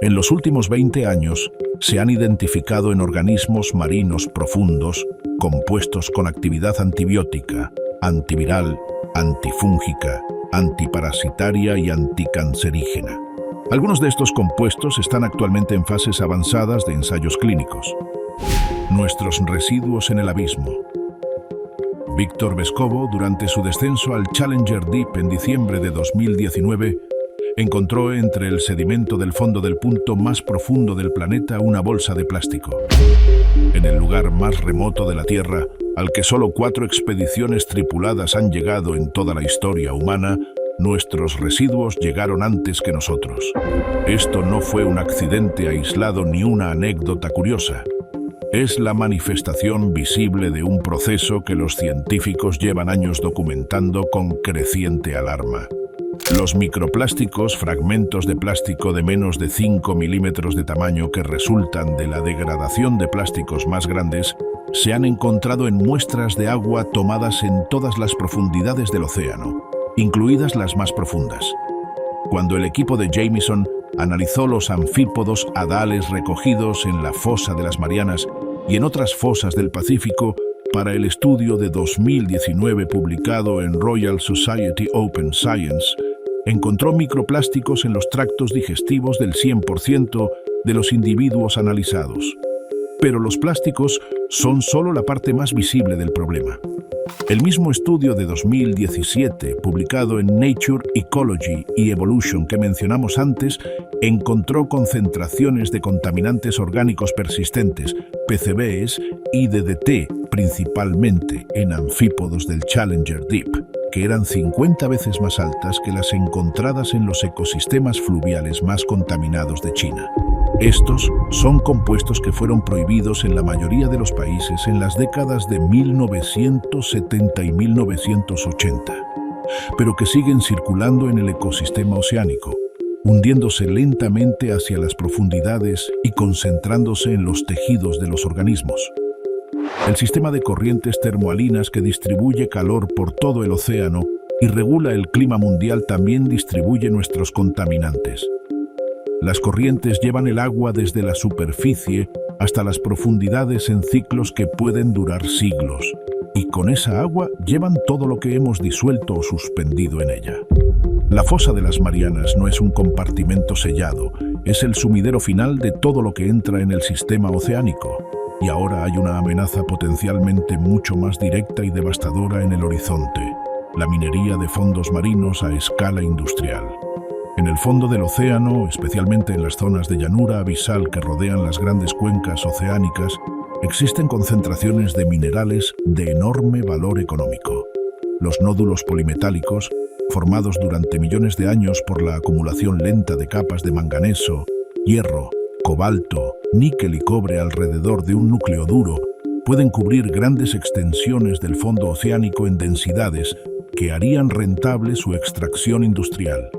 En los últimos 20 años, se han identificado en organismos marinos profundos compuestos con actividad antibiótica, antiviral, antifúngica, antiparasitaria y anticancerígena. Algunos de estos compuestos están actualmente en fases avanzadas de ensayos clínicos. Nuestros residuos en el abismo. Víctor Vescovo, durante su descenso al Challenger Deep en diciembre de 2019, encontró entre el sedimento del fondo del punto más profundo del planeta una bolsa de plástico. En el lugar más remoto de la Tierra, al que solo 4 expediciones tripuladas han llegado en toda la historia humana, nuestros residuos llegaron antes que nosotros. Esto no fue un accidente aislado ni una anécdota curiosa. Es la manifestación visible de un proceso que los científicos llevan años documentando con creciente alarma. Los microplásticos, fragmentos de plástico de menos de 5 milímetros de tamaño que resultan de la degradación de plásticos más grandes, se han encontrado en muestras de agua tomadas en todas las profundidades del océano, incluidas las más profundas. Cuando el equipo de Jameson analizó los anfípodos hadales recogidos en la fosa de las Marianas y en otras fosas del Pacífico para el estudio de 2019 publicado en Royal Society Open Science, encontró microplásticos en los tractos digestivos del 100% de los individuos analizados. Pero los plásticos son solo la parte más visible del problema. El mismo estudio de 2017, publicado en Nature Ecology y Evolution que mencionamos antes, encontró concentraciones de contaminantes orgánicos persistentes, PCBs y DDT, principalmente en anfípodos del Challenger Deep, que eran 50 veces más altas que las encontradas en los ecosistemas fluviales más contaminados de China. Estos son compuestos que fueron prohibidos en la mayoría de los países en las décadas de 1970 y 1980, pero que siguen circulando en el ecosistema oceánico, hundiéndose lentamente hacia las profundidades y concentrándose en los tejidos de los organismos. El sistema de corrientes termohalinas que distribuye calor por todo el océano y regula el clima mundial también distribuye nuestros contaminantes. Las corrientes llevan el agua desde la superficie hasta las profundidades en ciclos que pueden durar siglos, y con esa agua llevan todo lo que hemos disuelto o suspendido en ella. La fosa de las Marianas no es un compartimento sellado, es el sumidero final de todo lo que entra en el sistema oceánico, y ahora hay una amenaza potencialmente mucho más directa y devastadora en el horizonte: la minería de fondos marinos a escala industrial. En el fondo del océano, especialmente en las zonas de llanura abisal que rodean las grandes cuencas oceánicas, existen concentraciones de minerales de enorme valor económico. Los nódulos polimetálicos, formados durante millones de años por la acumulación lenta de capas de manganeso, hierro, cobalto, níquel y cobre alrededor de un núcleo duro, pueden cubrir grandes extensiones del fondo oceánico en densidades que harían rentable su extracción industrial.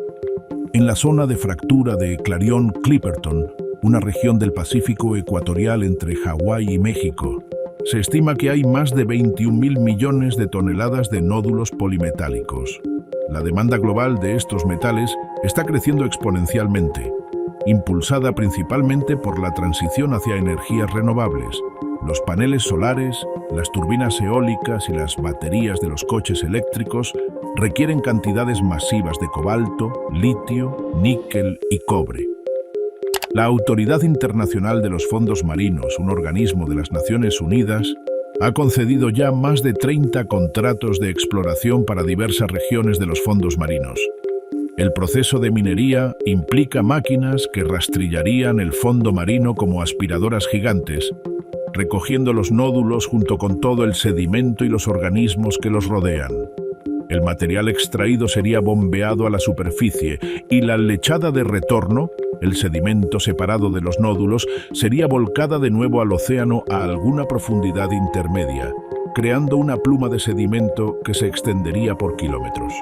En la zona de fractura de Clarion-Clipperton, una región del Pacífico ecuatorial entre Hawái y México, se estima que hay más de 21.000 millones de toneladas de nódulos polimetálicos. La demanda global de estos metales está creciendo exponencialmente, impulsada principalmente por la transición hacia energías renovables. Los paneles solares, las turbinas eólicas y las baterías de los coches eléctricos requieren cantidades masivas de cobalto, litio, níquel y cobre. La Autoridad Internacional de los Fondos Marinos, un organismo de las Naciones Unidas, ha concedido ya más de 30 contratos de exploración para diversas regiones de los fondos marinos. El proceso de minería implica máquinas que rastrillarían el fondo marino como aspiradoras gigantes, recogiendo los nódulos junto con todo el sedimento y los organismos que los rodean. El material extraído sería bombeado a la superficie y la lechada de retorno, el sedimento separado de los nódulos, sería volcada de nuevo al océano a alguna profundidad intermedia, creando una pluma de sedimento que se extendería por kilómetros.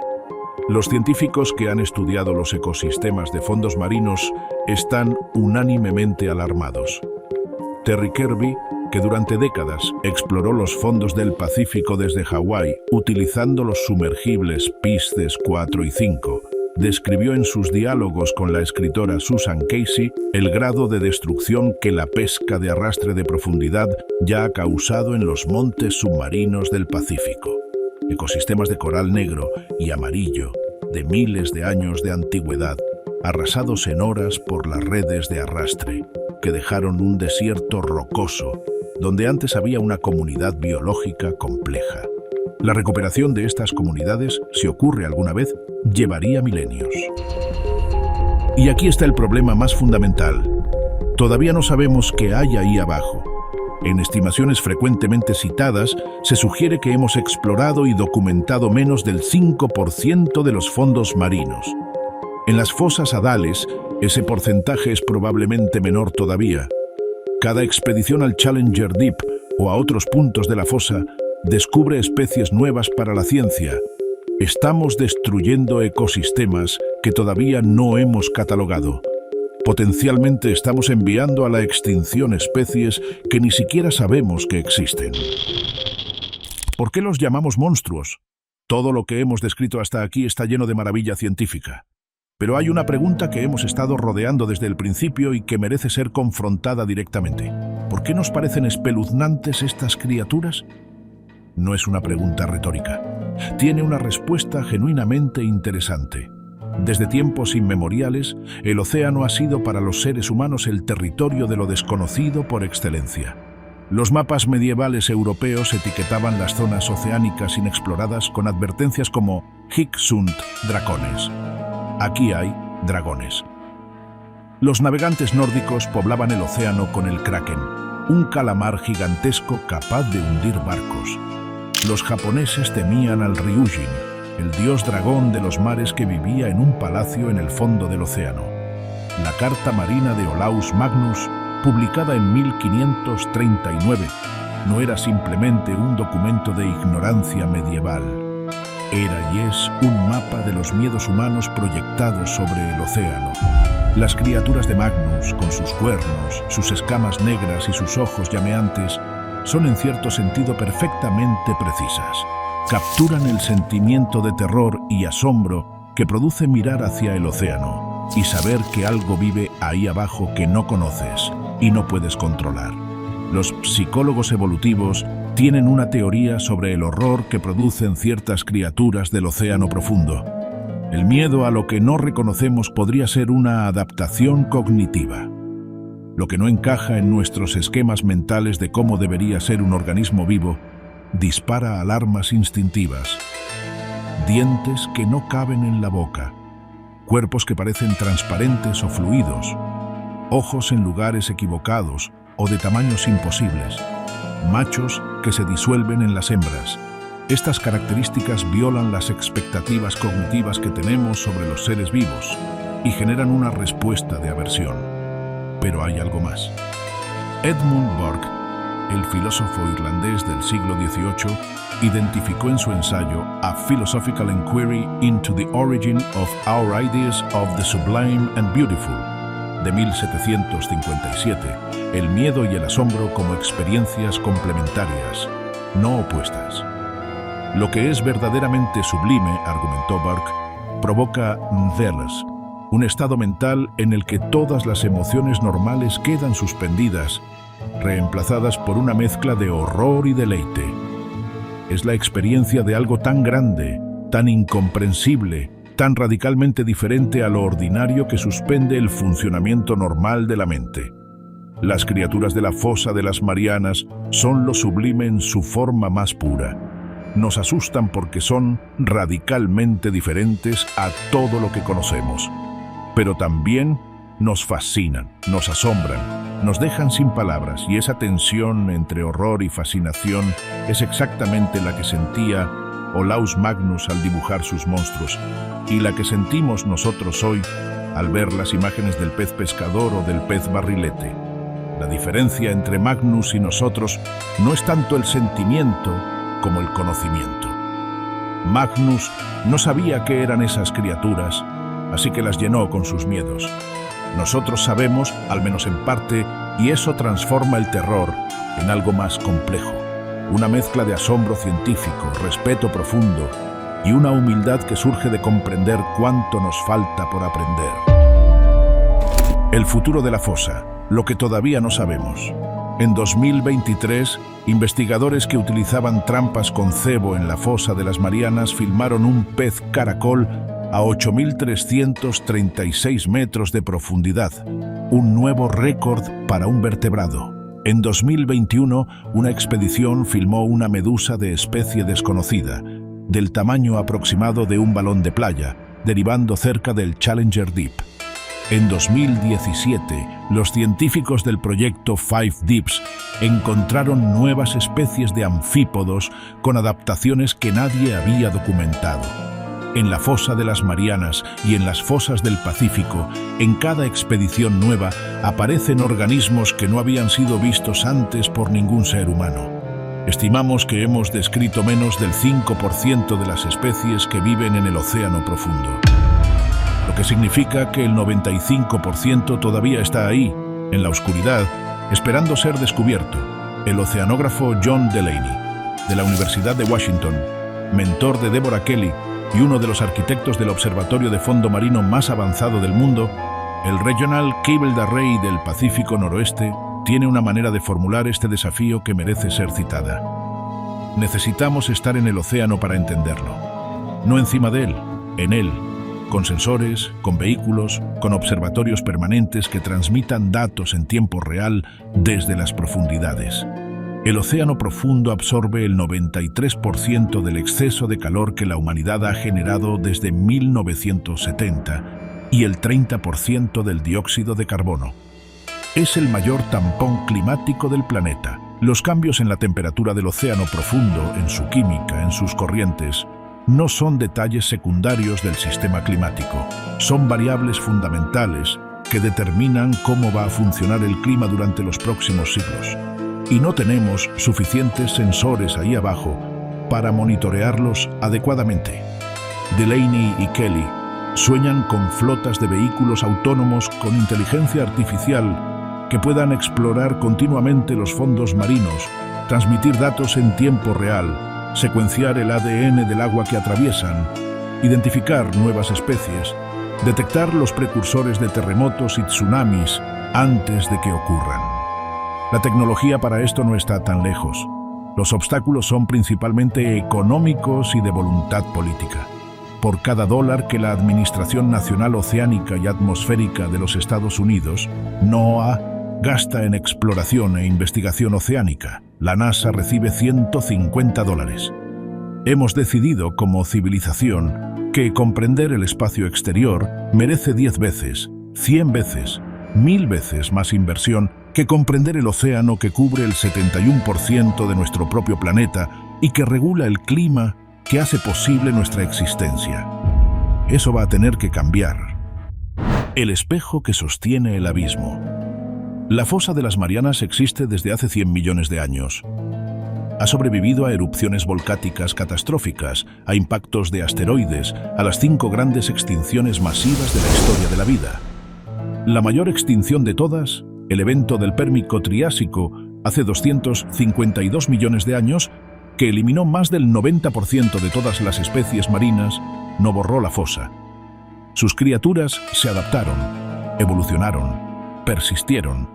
Los científicos que han estudiado los ecosistemas de fondos marinos están unánimemente alarmados. Terry Kirby, que durante décadas exploró los fondos del Pacífico desde Hawái utilizando los sumergibles Pisces 4 y 5, describió en sus diálogos con la escritora Susan Casey el grado de destrucción que la pesca de arrastre de profundidad ya ha causado en los montes submarinos del Pacífico. Ecosistemas de coral negro y amarillo de miles de años de antigüedad, arrasados en horas por las redes de arrastre, que dejaron un desierto rocoso donde antes había una comunidad biológica compleja. La recuperación de estas comunidades, si ocurre alguna vez, llevaría milenios. Y aquí está el problema más fundamental. Todavía no sabemos qué hay ahí abajo. En estimaciones frecuentemente citadas, se sugiere que hemos explorado y documentado menos del 5% de los fondos marinos. En las fosas hadales, ese porcentaje es probablemente menor todavía. Cada expedición al Challenger Deep o a otros puntos de la fosa descubre especies nuevas para la ciencia. Estamos destruyendo ecosistemas que todavía no hemos catalogado. Potencialmente estamos enviando a la extinción especies que ni siquiera sabemos que existen. ¿Por qué los llamamos monstruos? Todo lo que hemos descrito hasta aquí está lleno de maravilla científica. Pero hay una pregunta que hemos estado rodeando desde el principio y que merece ser confrontada directamente. ¿Por qué nos parecen espeluznantes estas criaturas? No es una pregunta retórica. Tiene una respuesta genuinamente interesante. Desde tiempos inmemoriales, el océano ha sido para los seres humanos el territorio de lo desconocido por excelencia. Los mapas medievales europeos etiquetaban las zonas oceánicas inexploradas con advertencias como Hic sunt dracones. Aquí hay dragones. Los navegantes nórdicos poblaban el océano con el kraken, un calamar gigantesco capaz de hundir barcos. Los japoneses temían al Ryujin, el dios dragón de los mares que vivía en un palacio en el fondo del océano. la Carta Marina de Olaus Magnus, publicada en 1539, no era simplemente un documento de ignorancia medieval. Era y es un mapa de los miedos humanos proyectados sobre el océano. Las criaturas de Magnus, con sus cuernos, sus escamas negras y sus ojos llameantes, son en cierto sentido perfectamente precisas. Capturan el sentimiento de terror y asombro que produce mirar hacia el océano y saber que algo vive ahí abajo que no conoces y no puedes controlar. Los psicólogos evolutivos tienen una teoría sobre el horror que producen ciertas criaturas del océano profundo. El miedo a lo que no reconocemos podría ser una adaptación cognitiva. Lo que no encaja en nuestros esquemas mentales de cómo debería ser un organismo vivo, dispara alarmas instintivas. Dientes que no caben en la boca, cuerpos que parecen transparentes o fluidos, ojos en lugares equivocados o de tamaños imposibles, machos que se disuelven en las hembras. Estas características violan las expectativas cognitivas que tenemos sobre los seres vivos y generan una respuesta de aversión. Pero hay algo más. Edmund Burke, el filósofo irlandés del siglo XVIII, identificó en su ensayo A Philosophical Inquiry into the Origin of Our Ideas of the Sublime and Beautiful, de 1757, el miedo y el asombro como experiencias complementarias, no opuestas. Lo que es verdaderamente sublime, argumentó Burke, provoca mdhelas, un estado mental en el que todas las emociones normales quedan suspendidas, reemplazadas por una mezcla de horror y deleite. Es la experiencia de algo tan grande, tan incomprensible, tan radicalmente diferente a lo ordinario que suspende el funcionamiento normal de la mente. Las criaturas de la fosa de las Marianas son lo sublime en su forma más pura. Nos asustan porque son radicalmente diferentes a todo lo que conocemos. Pero también nos fascinan, nos asombran, nos dejan sin palabras, y esa tensión entre horror y fascinación es exactamente la que sentía Olaus Magnus al dibujar sus monstruos, y la que sentimos nosotros hoy al ver las imágenes del pez pescador o del pez barrilete. La diferencia entre Magnus y nosotros no es tanto el sentimiento como el conocimiento. Magnus no sabía qué eran esas criaturas, así que las llenó con sus miedos. Nosotros sabemos, al menos en parte, y eso transforma el terror en algo más complejo. Una mezcla de asombro científico, respeto profundo y una humildad que surge de comprender cuánto nos falta por aprender. El futuro de la fosa, lo que todavía no sabemos. En 2023, investigadores que utilizaban trampas con cebo en la fosa de las Marianas filmaron un pez caracol a 8.336 metros de profundidad, un nuevo récord para un vertebrado. En 2021, una expedición filmó una medusa de especie desconocida, del tamaño aproximado de un balón de playa, derivando cerca del Challenger Deep. En 2017, los científicos del proyecto Five Deeps encontraron nuevas especies de anfípodos con adaptaciones que nadie había documentado. En la fosa de las Marianas y en las fosas del Pacífico, en cada expedición nueva, aparecen organismos que no habían sido vistos antes por ningún ser humano. Estimamos que hemos descrito menos del 5% de las especies que viven en el océano profundo, lo que significa que el 95% todavía está ahí, en la oscuridad, esperando ser descubierto. El oceanógrafo John Delaney, de la Universidad de Washington, mentor de Deborah Kelly y uno de los arquitectos del observatorio de fondo marino más avanzado del mundo, el Regional Cable Array del Pacífico Noroeste, tiene una manera de formular este desafío que merece ser citada. Necesitamos estar en el océano para entenderlo. No encima de él, en él, con sensores, con vehículos, con observatorios permanentes que transmitan datos en tiempo real desde las profundidades. El océano profundo absorbe el 93% del exceso de calor que la humanidad ha generado desde 1970 y el 30% del dióxido de carbono. Es el mayor tampón climático del planeta. Los cambios en la temperatura del océano profundo, en su química, en sus corrientes, no son detalles secundarios del sistema climático. Son variables fundamentales que determinan cómo va a funcionar el clima durante los próximos siglos. Y no tenemos suficientes sensores ahí abajo para monitorearlos adecuadamente. Delaney y Kelly sueñan con flotas de vehículos autónomos con inteligencia artificial que puedan explorar continuamente los fondos marinos, transmitir datos en tiempo real, secuenciar el ADN del agua que atraviesan, identificar nuevas especies, detectar los precursores de terremotos y tsunamis antes de que ocurran. La tecnología para esto no está tan lejos. Los obstáculos son principalmente económicos y de voluntad política. Por cada dólar que la Administración Nacional Oceánica y Atmosférica de los Estados Unidos, NOAA, gasta en exploración e investigación oceánica, la NASA recibe $150. Hemos decidido como civilización que comprender el espacio exterior merece 10 veces, 100 veces, 1000 veces más inversión que comprender el océano que cubre el 71% de nuestro propio planeta y que regula el clima que hace posible nuestra existencia. Eso va a tener que cambiar. El espejo que sostiene el abismo. La fosa de las Marianas existe desde hace 100 millones de años. Ha sobrevivido a erupciones volcáticas catastróficas, a impactos de asteroides, a las 5 grandes extinciones masivas de la historia de la vida. La mayor extinción de todas, el evento del Pérmico-Triásico, hace 252 millones de años, que eliminó más del 90% de todas las especies marinas, no borró la fosa. Sus criaturas se adaptaron, evolucionaron, persistieron.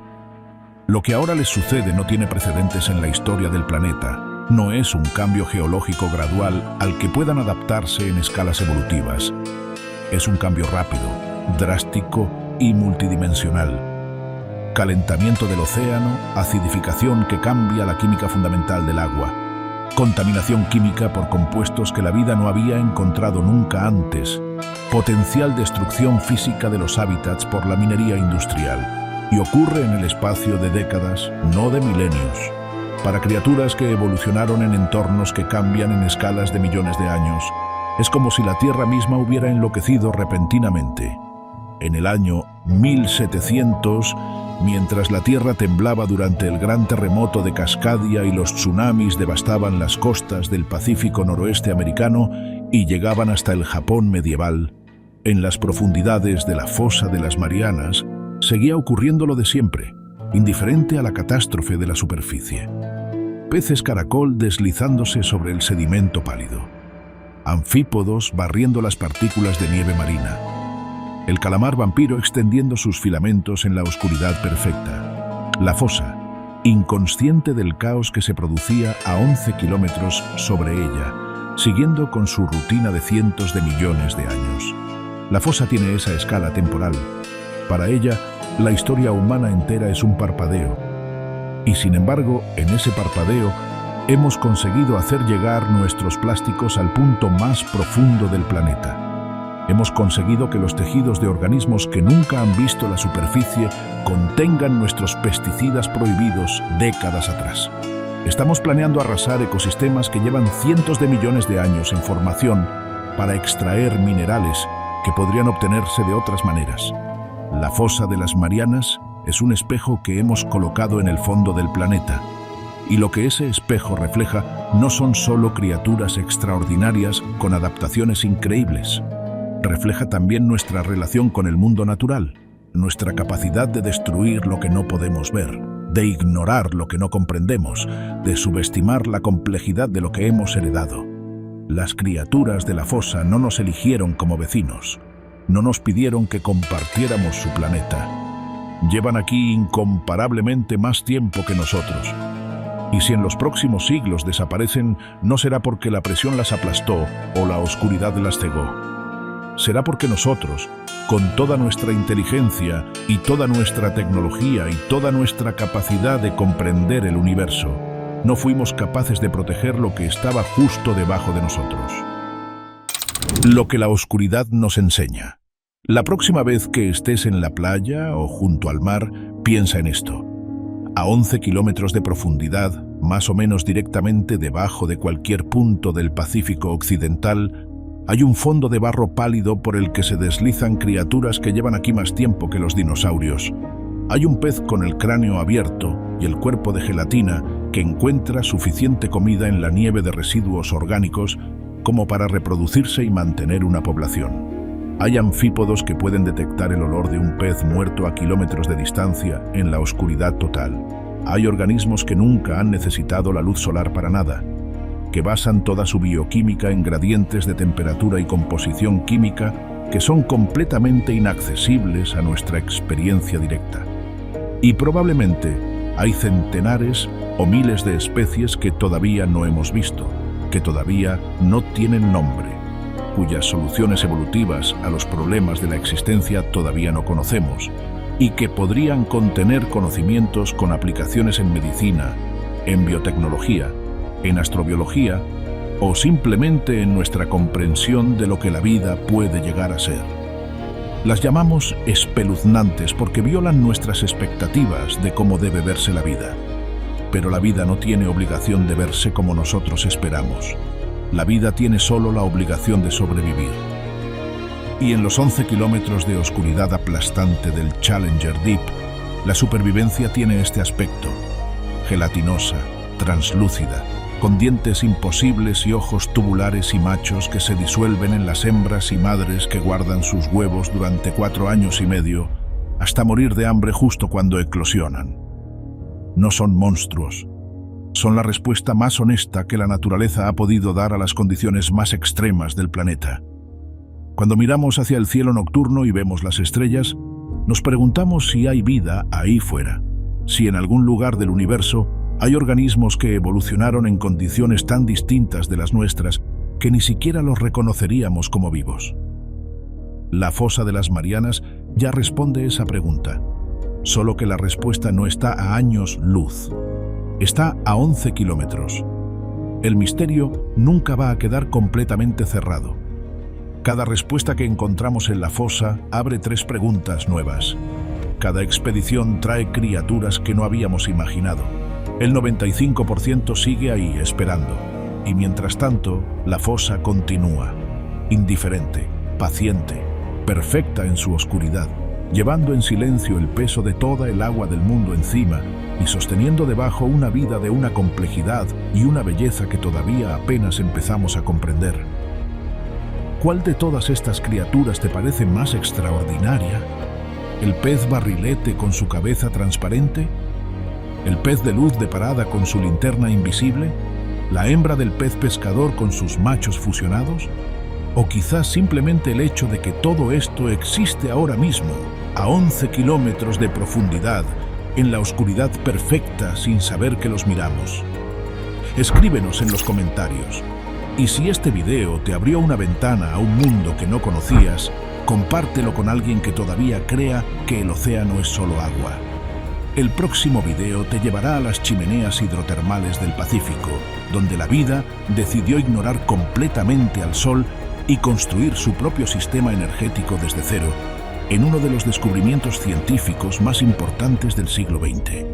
Lo que ahora les sucede no tiene precedentes en la historia del planeta. No es un cambio geológico gradual al que puedan adaptarse en escalas evolutivas. Es un cambio rápido, drástico y multidimensional. Calentamiento del océano, acidificación que cambia la química fundamental del agua, contaminación química por compuestos que la vida no había encontrado nunca antes, potencial destrucción física de los hábitats por la minería industrial. Y ocurre en el espacio de décadas, no de milenios, para criaturas que evolucionaron en entornos que cambian en escalas de millones de años. Es como si la Tierra misma hubiera enloquecido repentinamente. En el año 1700, mientras la Tierra temblaba durante el gran terremoto de Cascadia y los tsunamis devastaban las costas del Pacífico noroeste americano y llegaban hasta el Japón medieval, en las profundidades de la fosa de las Marianas, seguía ocurriendo lo de siempre, indiferente a la catástrofe de la superficie. Peces caracol deslizándose sobre el sedimento pálido. Anfípodos barriendo las partículas de nieve marina. El calamar vampiro extendiendo sus filamentos en la oscuridad perfecta. La fosa, inconsciente del caos que se producía a 11 kilómetros sobre ella, siguiendo con su rutina de cientos de millones de años. La fosa tiene esa escala temporal. Para ella, la historia humana entera es un parpadeo. Y sin embargo, en ese parpadeo, hemos conseguido hacer llegar nuestros plásticos al punto más profundo del planeta. Hemos conseguido que los tejidos de organismos que nunca han visto la superficie contengan nuestros pesticidas prohibidos décadas atrás. Estamos planeando arrasar ecosistemas que llevan cientos de millones de años en formación para extraer minerales que podrían obtenerse de otras maneras. La fosa de las Marianas es un espejo que hemos colocado en el fondo del planeta, y lo que ese espejo refleja no son solo criaturas extraordinarias con adaptaciones increíbles. Refleja también nuestra relación con el mundo natural, nuestra capacidad de destruir lo que no podemos ver, de ignorar lo que no comprendemos, de subestimar la complejidad de lo que hemos heredado. Las criaturas de la fosa no nos eligieron como vecinos. No nos pidieron que compartiéramos su planeta. Llevan aquí incomparablemente más tiempo que nosotros. Y si en los próximos siglos desaparecen, no será porque la presión las aplastó o la oscuridad las cegó. Será porque nosotros, con toda nuestra inteligencia y toda nuestra tecnología y toda nuestra capacidad de comprender el universo, no fuimos capaces de proteger lo que estaba justo debajo de nosotros. Lo que la oscuridad nos enseña. La próxima vez que estés en la playa o junto al mar, piensa en esto. A 11 kilómetros de profundidad, más o menos directamente debajo de cualquier punto del Pacífico Occidental, Hay un fondo de barro pálido por el que se deslizan criaturas que llevan aquí más tiempo que los dinosaurios. Hay un pez con el cráneo abierto y el cuerpo de gelatina que encuentra suficiente comida en la nieve de residuos orgánicos como para reproducirse y mantener una población. Hay anfípodos que pueden detectar el olor de un pez muerto a kilómetros de distancia en la oscuridad total. Hay organismos que nunca han necesitado la luz solar para nada, que basan toda su bioquímica en gradientes de temperatura y composición química que son completamente inaccesibles a nuestra experiencia directa. Y probablemente hay centenares o miles de especies que todavía no hemos visto, que todavía no tienen nombre, cuyas soluciones evolutivas a los problemas de la existencia todavía no conocemos, y que podrían contener conocimientos con aplicaciones en medicina, en biotecnología, en astrobiología o simplemente en nuestra comprensión de lo que la vida puede llegar a ser. Las llamamos espeluznantes porque violan nuestras expectativas de cómo debe verse la vida. Pero la vida no tiene obligación de verse como nosotros esperamos. La vida tiene solo la obligación de sobrevivir. Y en los 11 kilómetros de oscuridad aplastante del Challenger Deep, la supervivencia tiene este aspecto: gelatinosa, translúcida, con dientes imposibles y ojos tubulares y machos que se disuelven en las hembras y madres que guardan sus huevos durante 4 años y medio, hasta morir de hambre justo cuando eclosionan. No son monstruos. Son la respuesta más honesta que la naturaleza ha podido dar a las condiciones más extremas del planeta. Cuando miramos hacia el cielo nocturno y vemos las estrellas, nos preguntamos si hay vida ahí fuera, si en algún lugar del universo hay organismos que evolucionaron en condiciones tan distintas de las nuestras que ni siquiera los reconoceríamos como vivos. La fosa de las Marianas ya responde esa pregunta, solo que la respuesta no está a años luz, está a 11 kilómetros. El misterio nunca va a quedar completamente cerrado. Cada respuesta que encontramos en la fosa abre 3 preguntas nuevas. Cada expedición trae criaturas que no habíamos imaginado. El 95% sigue ahí esperando, y mientras tanto, la fosa continúa, indiferente, paciente, perfecta en su oscuridad, llevando en silencio el peso de toda el agua del mundo encima y sosteniendo debajo una vida de una complejidad y una belleza que todavía apenas empezamos a comprender. ¿Cuál de todas estas criaturas te parece más extraordinaria? ¿El pez barrilete con su cabeza transparente? ¿El pez de luz de parada con su linterna invisible? ¿La hembra del pez pescador con sus machos fusionados? ¿O quizás simplemente el hecho de que todo esto existe ahora mismo, a 11 kilómetros de profundidad, en la oscuridad perfecta sin saber que los miramos? Escríbenos en los comentarios. Y si este video te abrió una ventana a un mundo que no conocías, compártelo con alguien que todavía crea que el océano es solo agua. El próximo video te llevará a las chimeneas hidrotermales del Pacífico, donde la vida decidió ignorar completamente al Sol y construir su propio sistema energético desde cero, en uno de los descubrimientos científicos más importantes del siglo XX.